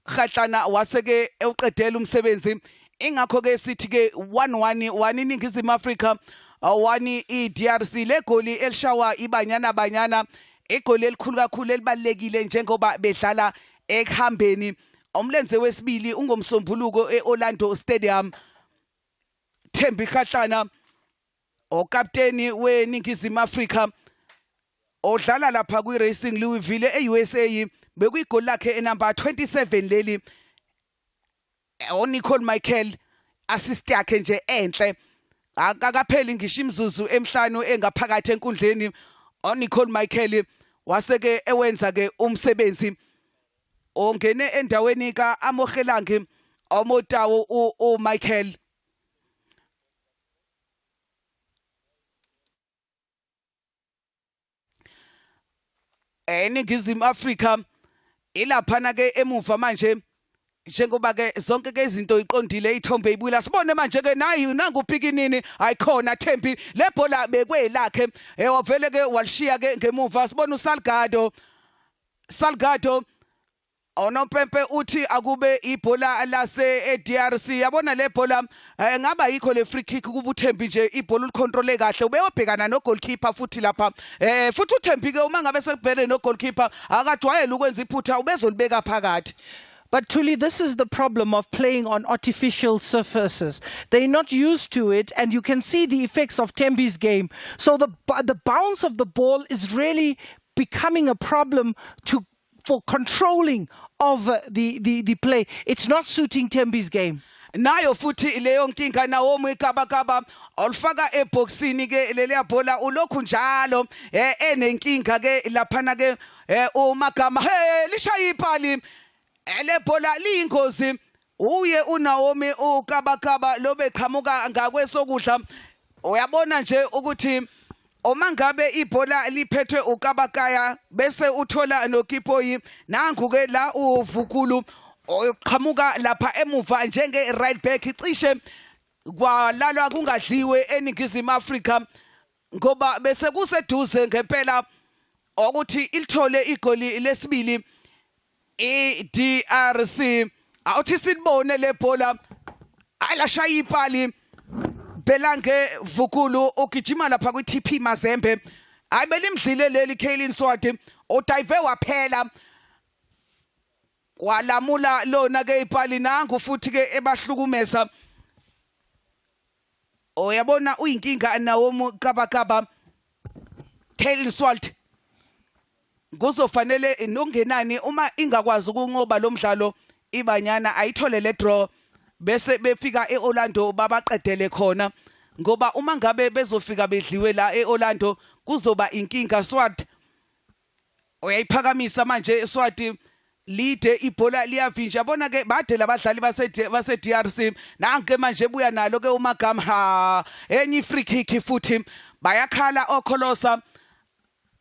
Khatlana waseke ewuqedela umsebenzi ingakho ke sithi ke 1-1 iNingizimu Afrika 1 iDRC le goli elishawa iBanyana Banyana igoli elikhulu kakhulu elibalekile njengoba bedlala ekuhambeni umlenze wesibili ungomsombuluko eOrlando Stadium Thembi Khatlana okapteni weNingizimu Afrika odlala lapha kwiRacing Louisville eUSA bekuyigoli lakhe enumber 27 leli Nicole Michael assist yakhe nje enhle akakapheli ngisho imzuzu emhlanu engaphakathi enkundleni Nicole Michael waseke ewenza ke umsebenzi ongene endaweni ka Amogelangi omotawo uMichael eNingizimu Afrika ilaphana ke emuva manje njengoba ke zonke ke izinto iqondile ithombe ibuyela sibone manje ke nayi nangupikinini ayikhona Thembi le bhola bekwelakhe wavele ke walishiya ke ngemuva sibona Salgado onompempe uthi akube ibhola lase DRC yabona le bhola ngaba yikho le free kick kuba uThembi nje ibhola ulicontrole kahle ubeyobhekana no goalkeeper futhi lapha futhi uThembi ke uma ngabe sekubhele no goalkeeper akajwayele ukwenza iphutha ubezolibeka phakathi. But Tuli, this is the problem of playing on artificial surfaces. They're not used to it, and you can see the effects of Thembi's game. So the bounce of the ball is really becoming a problem for controlling of the play. It's not suiting Thembi's game. Nayo futhi leyo nkinga Naomi Kabakaba olfaka eboxini ke leliya bhola ulokhu njalo enenkinga ke laphana ke uMagama lishaya ipali ele bhola liyingozi uye uNaomi uKabakaba lobe qhamuka ngakwesokudla uyabona nje ukuthi uma ngabe ibhola liphethwe uKabakaya bese uthola noKipoyi nangu ke la uvukulu oqhamuka lapha emuva njenge right back cishe kwalalwa kungadliwe eNingizimu Afrika ngoba bese kuseduze ngempela ukuthi ilithole igoli lesibili iDRC awuthi sibone le bhola ayilashaya ipali Belange Vukulu ogijima lapha kwiTP Mazembe ayibelimdlile leli Kelin Swart odayive waphela walamula lona ke ipali nangu futhi ke ebahlukumeza oyabona uyinkinga Naomi Kabakaba Kelin Swart kuzofanele nongenani uma ingakwazi ukunqoba lo mdlalo iBanyana ayithole le draw bese befika eOrlando babaqedele khona ngoba uma ngabe bezofika bedliwe la eOrlando kuzoba inkinga Swart uyayiphakamisa manje Swart lead ibhola liyavinja bona ke bade labadlali base DRC nanke manje buya nalo ke uMagama enye free kick futhi bayakhala okholosa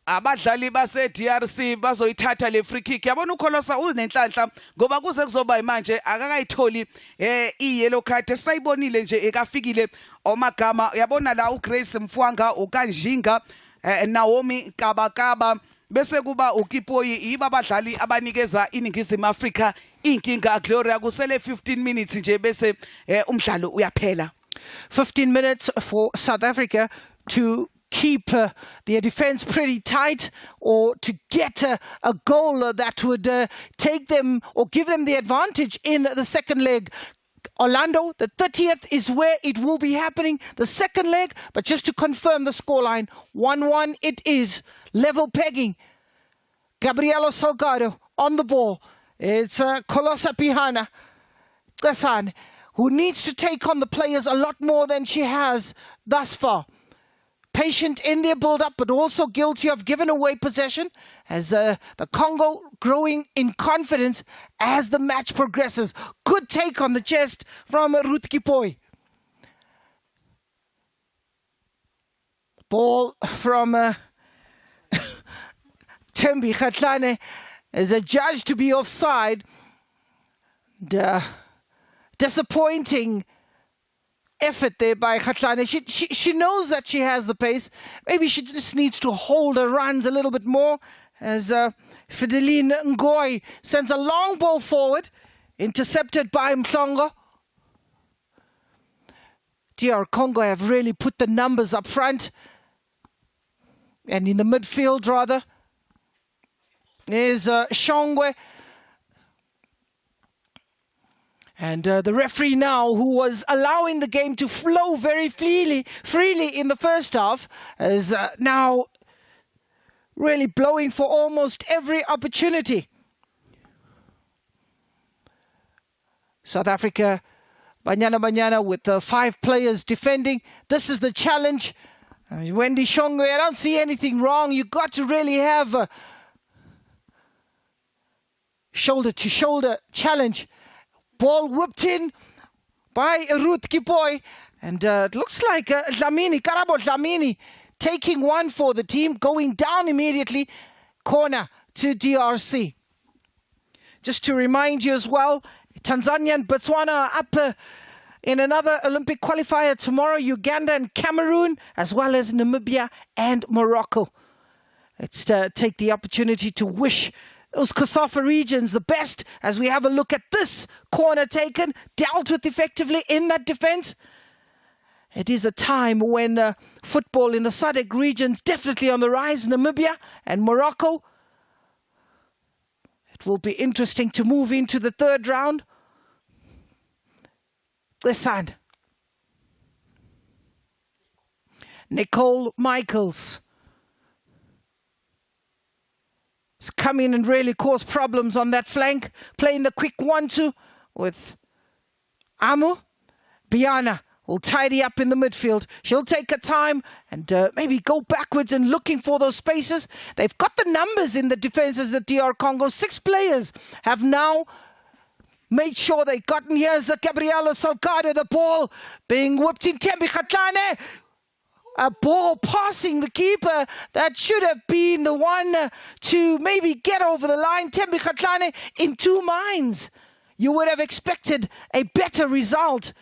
abadlali base DRC bazoyithatha le free kick yabona ukholosa unenhlanhla ngoba kuze kuzoba manje akakayitholi iyellow card esayibonile nje ekafikile oMagama yabona la uGrace Mfwanga ukanjinga Naomi Kabakaba bese kuba uKipoyi yiba abadlali abanikeza iNingizimu Afrika inkinga Gloria kusele 15 minutes nje bese umdlalo uyaphela 15 minutes for South Africa to keep their defense pretty tight or to get a goal that would take them or give them the advantage in the second leg. Orlando, the 30th is where it will be happening, the second leg. But just to confirm the scoreline, 1-1 it is. Level pegging. Gabrielo Salgado on the ball. It's Colosa Pihana. Qasan. who needs to take on the players a lot more than she has thus far. Patient in their build-up, but also guilty of giving away possession as the Congo growing in confidence as the match progresses. Good take on the chest from Ruth Kipoi. Ball from Tembi Khatlane is adjudged to be offside. Disappointing effort there by Khatlane. She knows that she has the pace. Maybe she just needs to hold her runs a little bit more as Fideline Ngoy sends a long ball forward, intercepted by Mhlongo. DR Congo have really put the numbers up front. And in the midfield, rather, is Shongwe. And the referee now, who was allowing the game to flow very freely in the first half, is now really blowing for almost every opportunity. South Africa, Banyana with 5 players defending. This is the challenge. Wendy Shongwe, I don't see anything wrong. You've got to really have a shoulder-to-shoulder challenge. Ball whipped in by Ruth Kipoi. And it looks like Karabo Dlamini taking one for the team, going down immediately. Corner to DRC. Just to remind you as well, Tanzania and Botswana are up in another Olympic qualifier tomorrow. Uganda and Cameroon, as well as Namibia and Morocco. Let's take the opportunity to wish those COSAFA regions the best as we have a look at this corner taken, dealt with effectively in that defense. It is a time when football in the SADC regions definitely on the rise. Namibia and Morocco. It will be interesting to move into the third round. Listen. Nicole Michaels has come in and really caused problems on that flank, playing the quick 1-2 with Amu. BANYANA will tidy up in the midfield. She'll take her time and maybe go backwards and looking for those spaces. They've got the numbers in the defenses at DR Congo. 6 players have now made sure they got in. Here's Gabriela Salgado, the ball being whipped in. Tembi Khatlane, a ball passing the keeper that should have been the one to maybe get over the line. Tembi Khatlane in 2 minds. You would have expected a better result.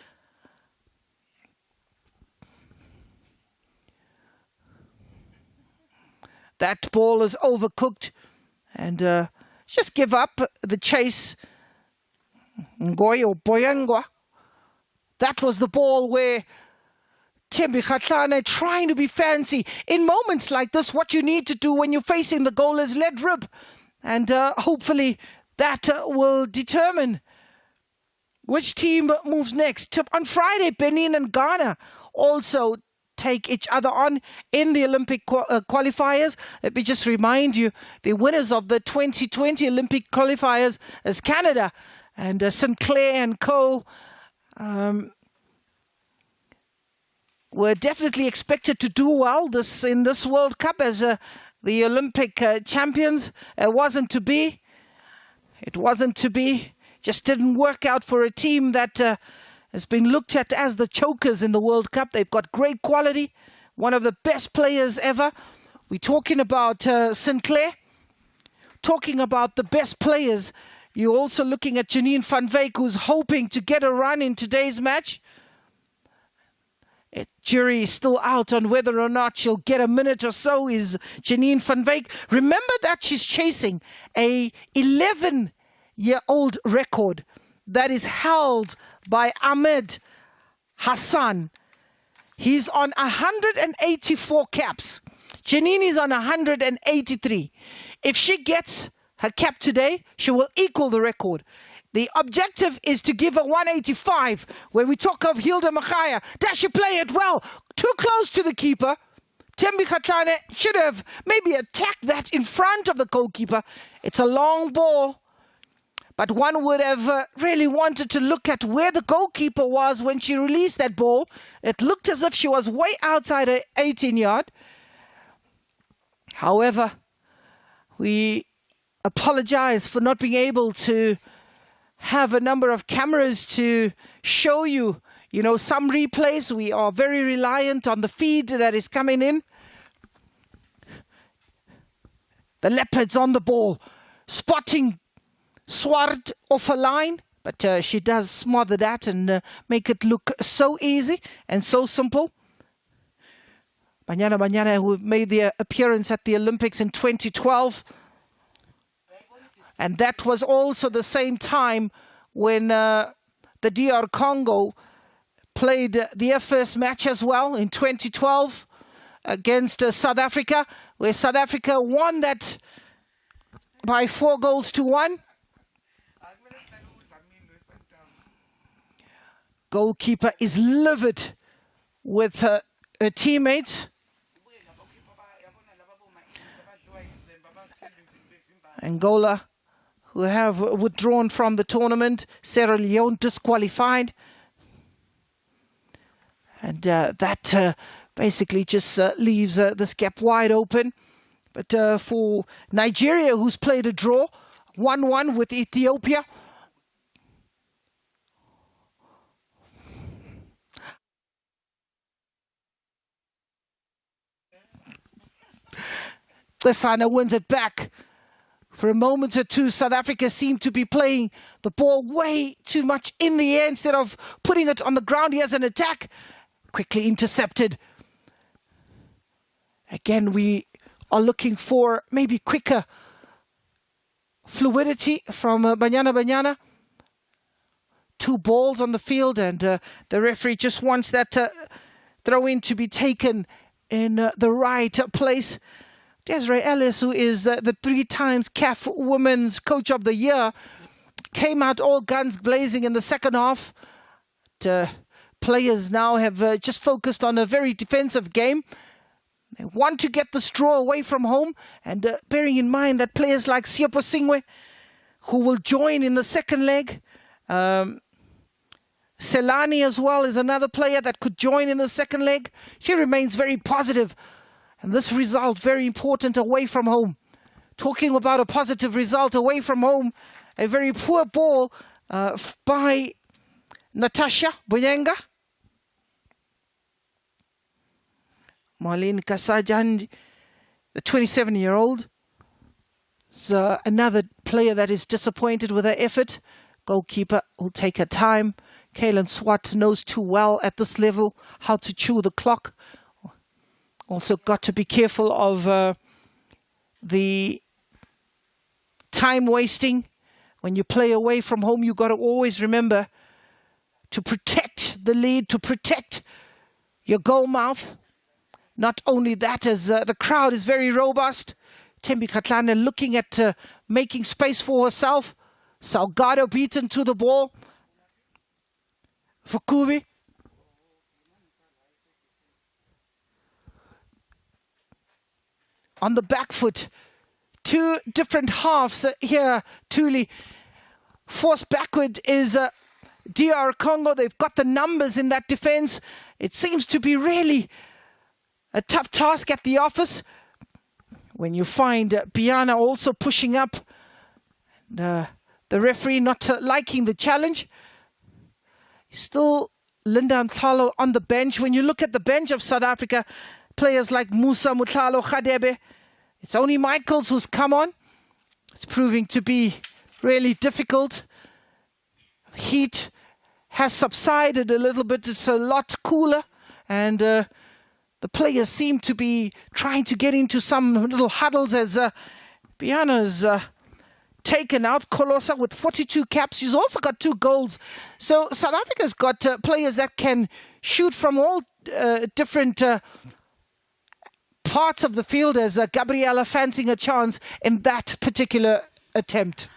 That ball is overcooked and just give up the chase. Ngoyo Boyangwa. That was the ball where Tembi Khatlane trying to be fancy. In moments like this, what you need to do when you're facing the goal is let rip. And hopefully that will determine which team moves next. On Friday, Benin and Ghana also take each other on in the Olympic qualifiers. Let me just remind you, the winners of the 2020 Olympic qualifiers is Canada. And Sinclair and co. Were definitely expected to do well in this World Cup as the Olympic champions. It wasn't to be. It wasn't to be. Just didn't work out for a team that has been looked at as the chokers in the World Cup. They've got great quality. One of the best players ever. We're talking about Sinclair. Talking about the best players. You're also looking at Janine van Wyk, who's hoping to get a run in today's match. Jury is still out on whether or not she'll get a minute or so, is Janine van Wyk. Remember that she's chasing a 11-year-old record that is held by Ahmed Hassan. He's on 184 caps. Janine is on 183. If she gets her cap today, she will equal the record. The objective is to give her 185. When we talk of Hilda Machaya, does she play it well? Too close to the keeper. Tembi Khatlane should have maybe attacked that in front of the goalkeeper. It's a long ball. But one would have really wanted to look at where the goalkeeper was when she released that ball. It looked as if she was way outside her 18-yard. However, we apologize for not being able to have a number of cameras to show you, some replays. We are very reliant on the feed that is coming in. The Leopards on the ball, spotting Swart off a line, but she does smother that and make it look so easy and so simple. Banyana Banyana, who made their appearance at the Olympics in 2012. And that was also the same time when the DR Congo played their first match as well in 2012 against South Africa, where South Africa won that by 4-1. Goalkeeper is livid with her teammates. Angola, who have withdrawn from the tournament. Sierra Leone disqualified. And that basically just leaves this gap wide open. But for Nigeria, who's played a draw, 1-1 with Ethiopia. Lesana wins it back. For a moment or two, South Africa seemed to be playing the ball way too much in the air instead of putting it on the ground. He has an attack. Quickly intercepted. Again, we are looking for maybe quicker fluidity from Banyana Banyana. 2 balls on the field, and the referee just wants that throw-in to be taken in the right place. Desiree Ellis, who is the 3-time CAF Women's Coach of the Year, came out all guns blazing in the second half. Players now have just focused on a very defensive game. They want to get the straw away from home, and bearing in mind that players like Siepo Singwe, who will join in the second leg, Selani as well is another player that could join in the second leg. She remains very positive. And this result, very important away from home. Talking about a positive result away from home, a very poor ball by Natasha Boyenga. Marlene Kasajan, the 27-year-old, is another player that is disappointed with her effort. Goalkeeper will take her time. Kaylin Swart knows too well at this level how to chew the clock. Also got to be careful of the time wasting. When you play away from home, you've got to always remember to protect the lead, to protect your goal mouth. Not only that, as the crowd is very robust. Tembi Katlana looking at making space for herself. Salgado beaten to the ball. Fukuvi. On the back foot. 2 different halves here, Thuli. Forced backward is DR Congo. They've got the numbers in that defense. It seems to be really a tough task at the office. When you find Biana also pushing up. The referee not liking the challenge. Still Linda Mtlalo on the bench. When you look at the bench of South Africa, players like Musa Mutlalo Khadebe, it's only Michaels who's come on. It's proving to be really difficult. Heat has subsided a little bit. It's a lot cooler, and the players seem to be trying to get into some little huddles as Biana's taken out. Kolosa with 42 caps. She's also got 2 goals. So South Africa's got players that can shoot from all different parts of the field, as Gabriella fancying a chance in that particular attempt.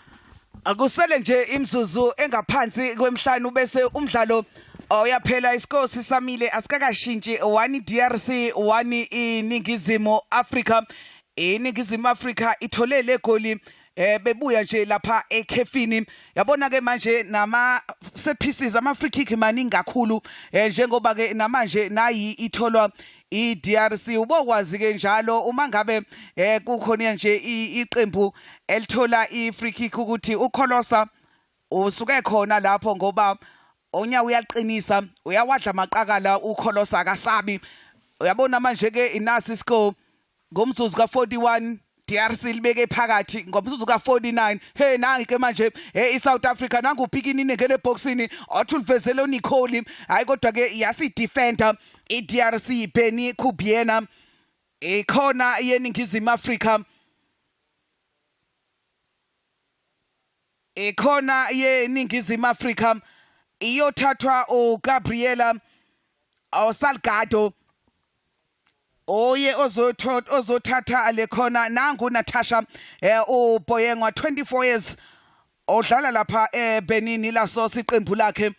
Akusele nje imzuzu engaphansi kwemhlanu bese umdlalo uyaphela. Isikolo sisamile, asikakashintshi. 1 DRC, 1 iNingizimu Afrika. iNingizimu Afrika ithole le goli bebuya nje lapha ekhefini yabona ke manje nama set pieces ama free kick maningi kakhulu njengoba ke namanje nayi itholwa iDRC ubokwazi ke njalo uma ngabe kukhona nje iqembu elithola ifree kick ukuthi ukholosa usuke khona lapho ngoba onya uyaqinisa uyawadla maqakala ukholosa akasabi uyabona manje ke inasi score ngomzuzu ka41 DRC libeke phakathi ngomzuzu ka49 hey nangi ke manje iSouth Africa nangu uPikinini ngene boxini othulvezelo Nicole hayi kodwa ke yasi defender iDRC Benny Kubiena ikhona yeningizimu Africa ikhona yeningizimu Africa iyothathwa uGabriela Salgado oye ozothatha le khona nangu Natasha uBoyengwa 24 years odlala lapha eBenin laso siqembu lakhe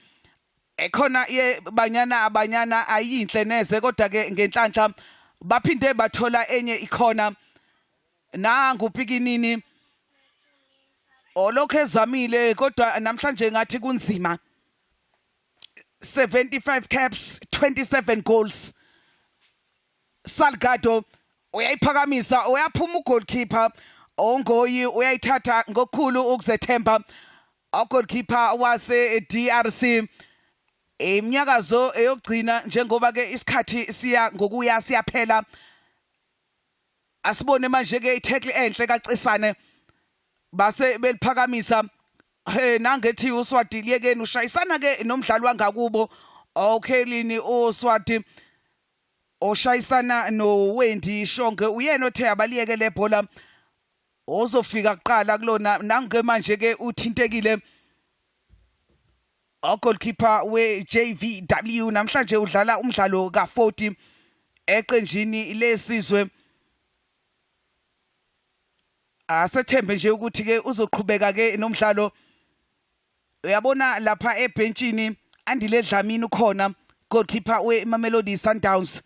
ekhona ye banyana ayinhle neze kodwa ke ngenhlanhla baphinde bathola enye ikhona nangu Pikinini olokho ezamile kodwa namhlanje ngathi kunzima 75 caps 27 goals Salgado uyayiphakamisa uyaphuma ugoalkeeper ongoyi uyayithatha ngokukhulu ukuzethemba ugoalkeeper wase DRC iminyakazo eyogcina njengoba ke isikhathi siyaphela asibone manje ke itackle enhle kaCisane base beliphakamisa nangethi uSwati liyekeni ushayisana ke nomdlali wangakubo okhelini uSwati oshayisana noWendi Shonke uyena othe abaliyeke le bhola ozofika kuqala kulona nange manje ke uthintekile goalkeeper weJVW namhlanje udlala umdlalo ka40 eqenjini lesizwe asethembe nje ukuthi ke uzoqhubeka ke nomdlalo uyabona lapha ebenchini Andile Dlamini ukhona goalkeeper weMamelodi Sundowns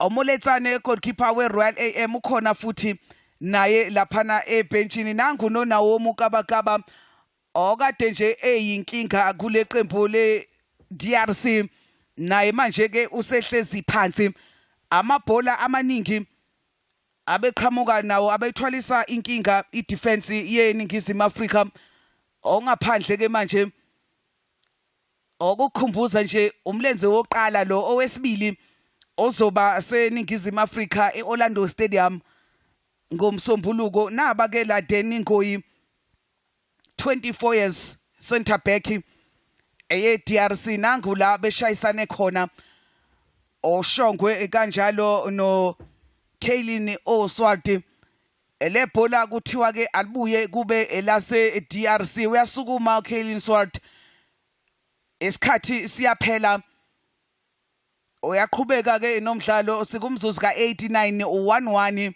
Omoletsane goalkeeper weRoyal AM ukhona futhi naye laphana ebenchini nangu noNawomu Kabakaba okade nje eyinkinga kule qembu le DRC naye manje ke usehlezi phansi amabhola amaningi abeqhamuka nawo abethwalisa inkinga idefense yeningizimu Afrika ongaphandle ke manje okukhumbuza nje umlenze woqala lo owesibili ozoba seningizimu Afrika eOrlando Stadium ngomsombuluko naba ke la Danny Ngoyi 24 years center back eye DRC nangu la beshayisane khona oShongwe kanjalo no Kaylin Oswati le bhola kuthiwa ke alibuye kube elase DRC uyasukuma Kaylin Swart isikhathi siyaphela uyaqhubeka ke nomdlalo sikumzuzu ka89 u11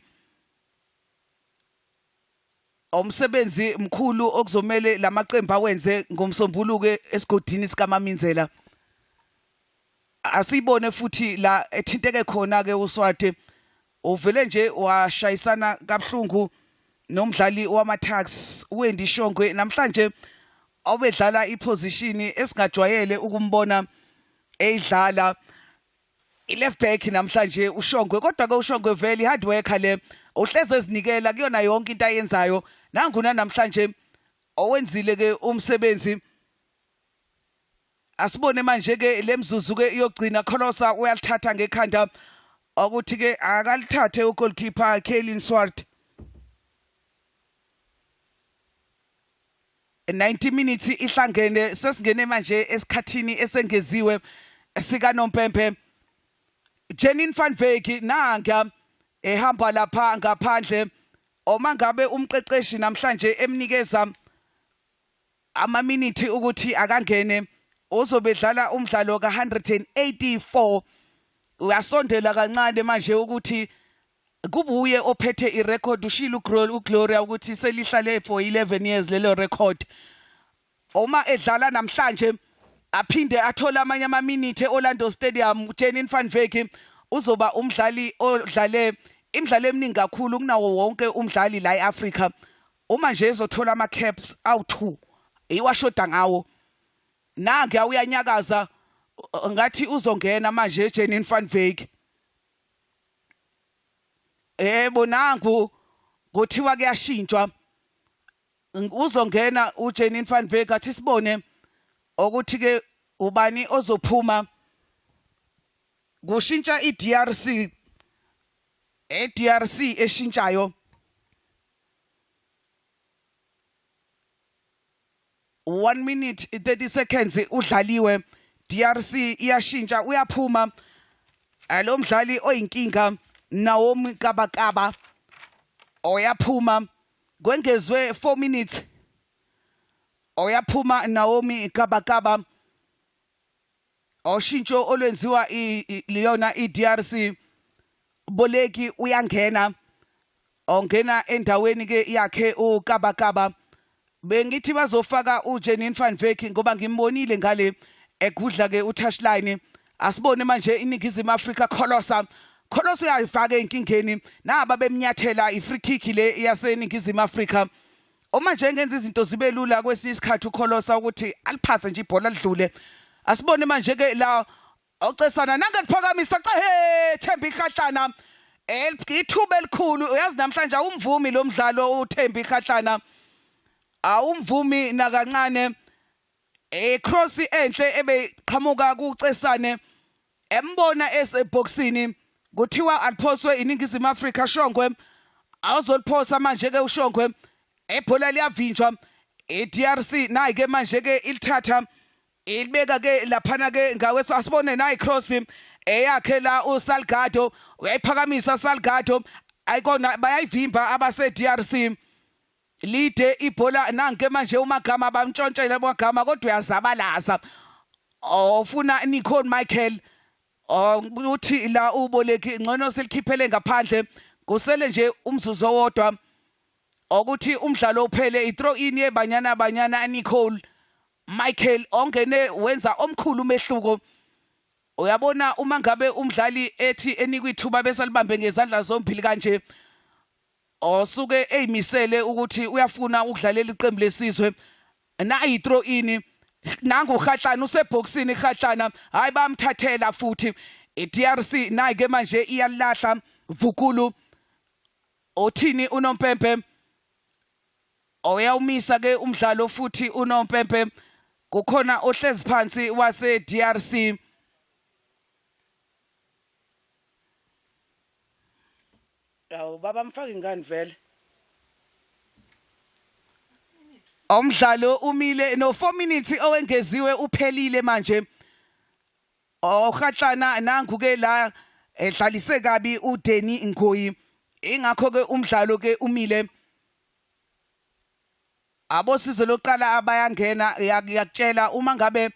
umsebenzi mkhulu okuzomela lamaqembu awenze ngomsombuluko esigodini sikaMaminzela asibone futhi la ethinteke khona ke uSwati uvele nje washayisana kaBhlungu nomdlali wamaTax Wendi Shongwe namhlanje obedlala iposition esingajwayele ukumbona edlala ileft back namhlanje uShongwe kodwa ke uShongwe vele hard worker le uhleze ezinikela kuyona yonke into ayenzayo nanguna namhlanje owenzile ke umsebenzi asibone manje ke lemzuzu ke iyogcina Kholosa uyalithatha ngekhanda ukuthi ke akalithathe ugoalkeeper Kaylin Swart 90 minutes ihlangene sesingene manje esikhathini esengeziwe sika Nompempe Janine van Wyk nanga ehamba lapha ngaphandle oma ngabe umqeqeshi namhlanje emnikeza ama-minute ukuthi akangene uzobedlala umdlalo ka184 uyasondela kancane manje ukuthi kubuye ophethe irecord ushilo uGloria ukuthi selihlale for 11 years lelo record uma edlala namhlanje aphinde athola amanye ama-minute eOrlando Stadium Janine van Wyk uzoba umdlali odlale imidlalo eminingi kakhulu kunawo wonke umdlali la eAfrica uma nje ezothola ama caps awu2 iwashoda ngawo nanga uyanyakaza ngathi uzongena manje eJenine van Wyk nangu kuthiwa kuyashintshwa uzongena uJenine van Wyk athi sibone ukuthi ke ubani ozophuma kushintsha iDRC eDRC eshintshayo 1 minute 30 seconds udlaliwe DRC iyashintsha uyaphuma lo mdlali oyinkinga Naomi Kabakaba oyaphuma kwengezwe 4 minutes oyaphuma Naomi Kabakaba oshintsho olwenziwa liyona iDRC Boleki uyangena ongena endaweni ke yakhe uKabakaba bengithi bazofaka uJenine van Wyk ngoba ngimbonile ngale egudla ke utouchline asibone manje iningizimu Afrika Kholosa uyayifaka enkingeni naba bemnyathela ifree kick le yaseningizimu Afrika uma nje ngenza izinto zibe lula kwesisikhathi uKholosa ukuthi aliphase nje ibhola lidlule asibone manje ke la ocesana nangakuphakamisa Thembi Khatlana ithuba elikhulu uyazi namhlanje awumvumi lo mdlalo uThembi Khatlana awumvumi nakancane cross enhle ebeqhamuka kucesane embona eseboxini kuthiwa aliphoswe iningizimu Afrika Shongwe awuzoliphosa manje ke uShongwe ebhola liyavinjwa iDRC nayi ke manje ke ilithatha ilibeka ke laphana ke ngawe asibone nayi cross eyakhe la uSalgado uyayiphakamisa Salgado ayikona bayayivimba abase DRC lide ibhola nanke manje umagama bamtshontshela amagama kodwa uyazabalaza ofuna Nicole Michael uthi la uboleki ngcono silikhiphele ngaphandle kusele nje umzuzu owodwa ukuthi umdlalo uphele ithrow in yeBanyana Banyana Nicole Michael ongene wenza omkhulu umehluko uyabona uma ngabe umdlali ethi enikwe ithuba bese libambe ngezandla zombili kanje osuke eyimisele ukuthi uyafuna ukudlalela iqembu lesizwe nayi throw in nangu Khatlana useboxini Khatlana hayi bamthathela futhi iDRC nayi ke manje iyalahla Vukulu othini uNompempe oyawumisa ke umdlalo futhi uNompempe kukhona ohlezi phansi wase DRC awu baba mfaka ingane vele umdlalo umile no 4 minutes owengeziwe uphelile manje Khatlana nangu ke la edlalise kabi uDeni Ngoyi ingakho ke umdlalo ke umile abosizo loqala abayangena yakutshela uma ngabe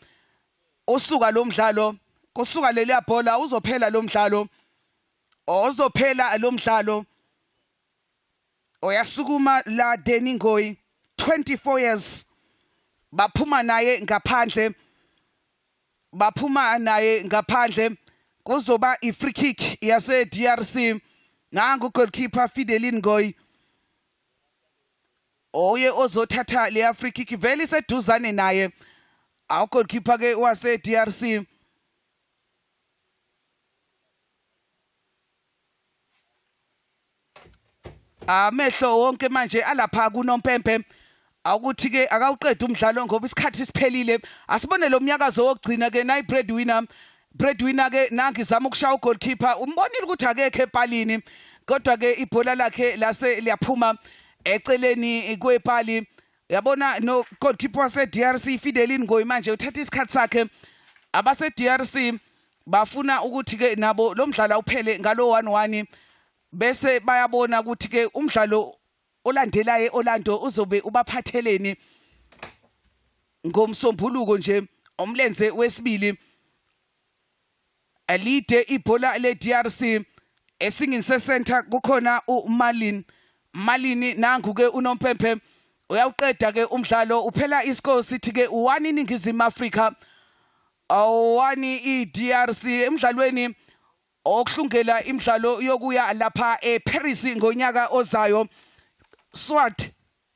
usuka lo mdlalo kusuka leliya bhola uzophela lo mdlalo ozophela lo mdlalo oyasukuma la Deni Ngoyi 24 years baphuma naye ngaphandle kuzoba ifree kick yase DRC nangu goalkeeper Fideline Ngoyi oye ozothatha le free kick vele iseduzane naye awugoalkeeper ke wase DRC amehlo wonke manje alapha kuNompempe akuthi ke akawuqeda umdlalo ngoba isikhathi siphelile asibone lo mnyakazo wokugcina ke nayi breadwinner ke nangizama ukushaya ugoalkeeper umbonile ukuthi akekho epalini kodwa ke ibhola lakhe lase liyaphuma eceleni kwepali yabona no goalkeeper wase DRC Fideline Ngoyi manje uthatha isikhathi sakhe abase DRC bafuna ukuthi ke nabo lo mdlalo uphele ngalo 1-1 bese bayabona ukuthi ke umdlalo olandelayo Orlando uzobe ubaphatheleni ngomsombuluko nje omlenze wesibili alide ibhola le DRC esingise center kukhona uMalini nangu ke uNompempe uyawuqeda ke umdlalo uphela iscore sithi ke 1 iningizimu Afrika 1 iDRC emidlalweni okuhlungela imidlalo yokuya lapha eParis ngonyaka ozayo SWAT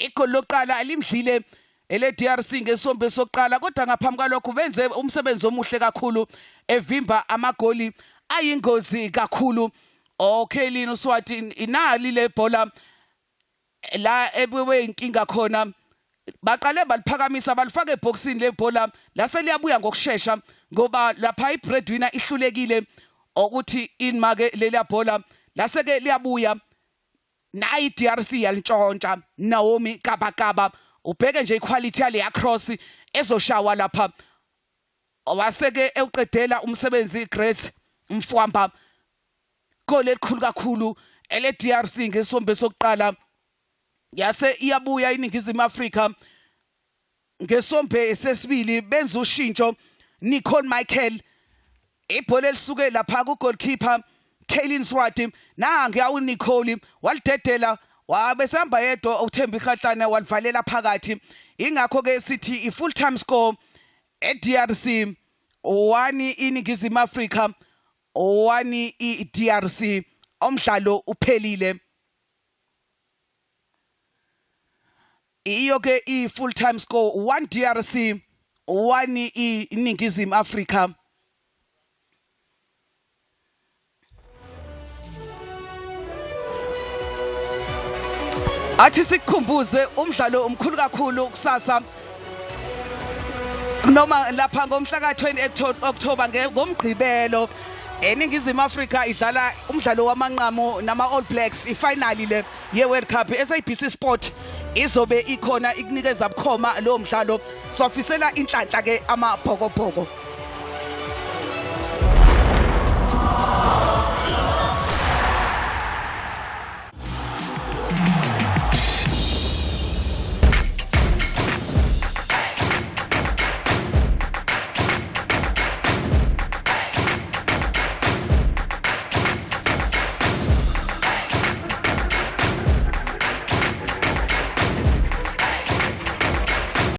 igoli lokuqala alimdlile ele DRC ngesombe sokuqala kodwa ngaphambi kwalokho benze umsebenzi omuhle kakhulu evimba amagoli ayingozi kakhulu. Okay Swati inali le bhola la ebewe inkinga khona baqale baliphakamisa balifaka eboxini le bhola lase liyabuya ngokusheshsha ngoba lapha ibreadwinner ihlulekile ukuthi inmake leya bhola lase ke liyabuya nayi DRC yalintshontsha Naomi Kabakaba ubheke nje iquality yale cross ezoshawa lapha waseke ewuqedela umsebenzi Grace Mfwamba gole elikhulu kakhulu ele DRC ngesombe sokuqala yase iyabuya iningizimu Afrika ngesombe sesibili benza ushintsho Nicole Michael ibhola elisuke lapha ku goalkeeper Kaylin Swati nanga yawu Nicole walidedela wabesehamba yedwa uThembi Khatlana walivalela phakathi ingakho ke sithi i-full time score eDRC 1 iningizimu Afrika 1 iDRC umdlalo uphelile. Iyo ke i-full time score 1 DRC 1 iningizimu Afrika. Athi sikukhumbuze umdlalo omkhulu kakhulu kusasa noma lapha ngomhla ka-28 October ngomgqibelo eningizimu Afrika idlala umdlalo wamanqamu nama All Blacks ifinali le ye-World Cup. SABC Sport izobe ikhona ikunikeza bukhoma lo mdlalo sofisela inhlanhla ke amabhokobhoko.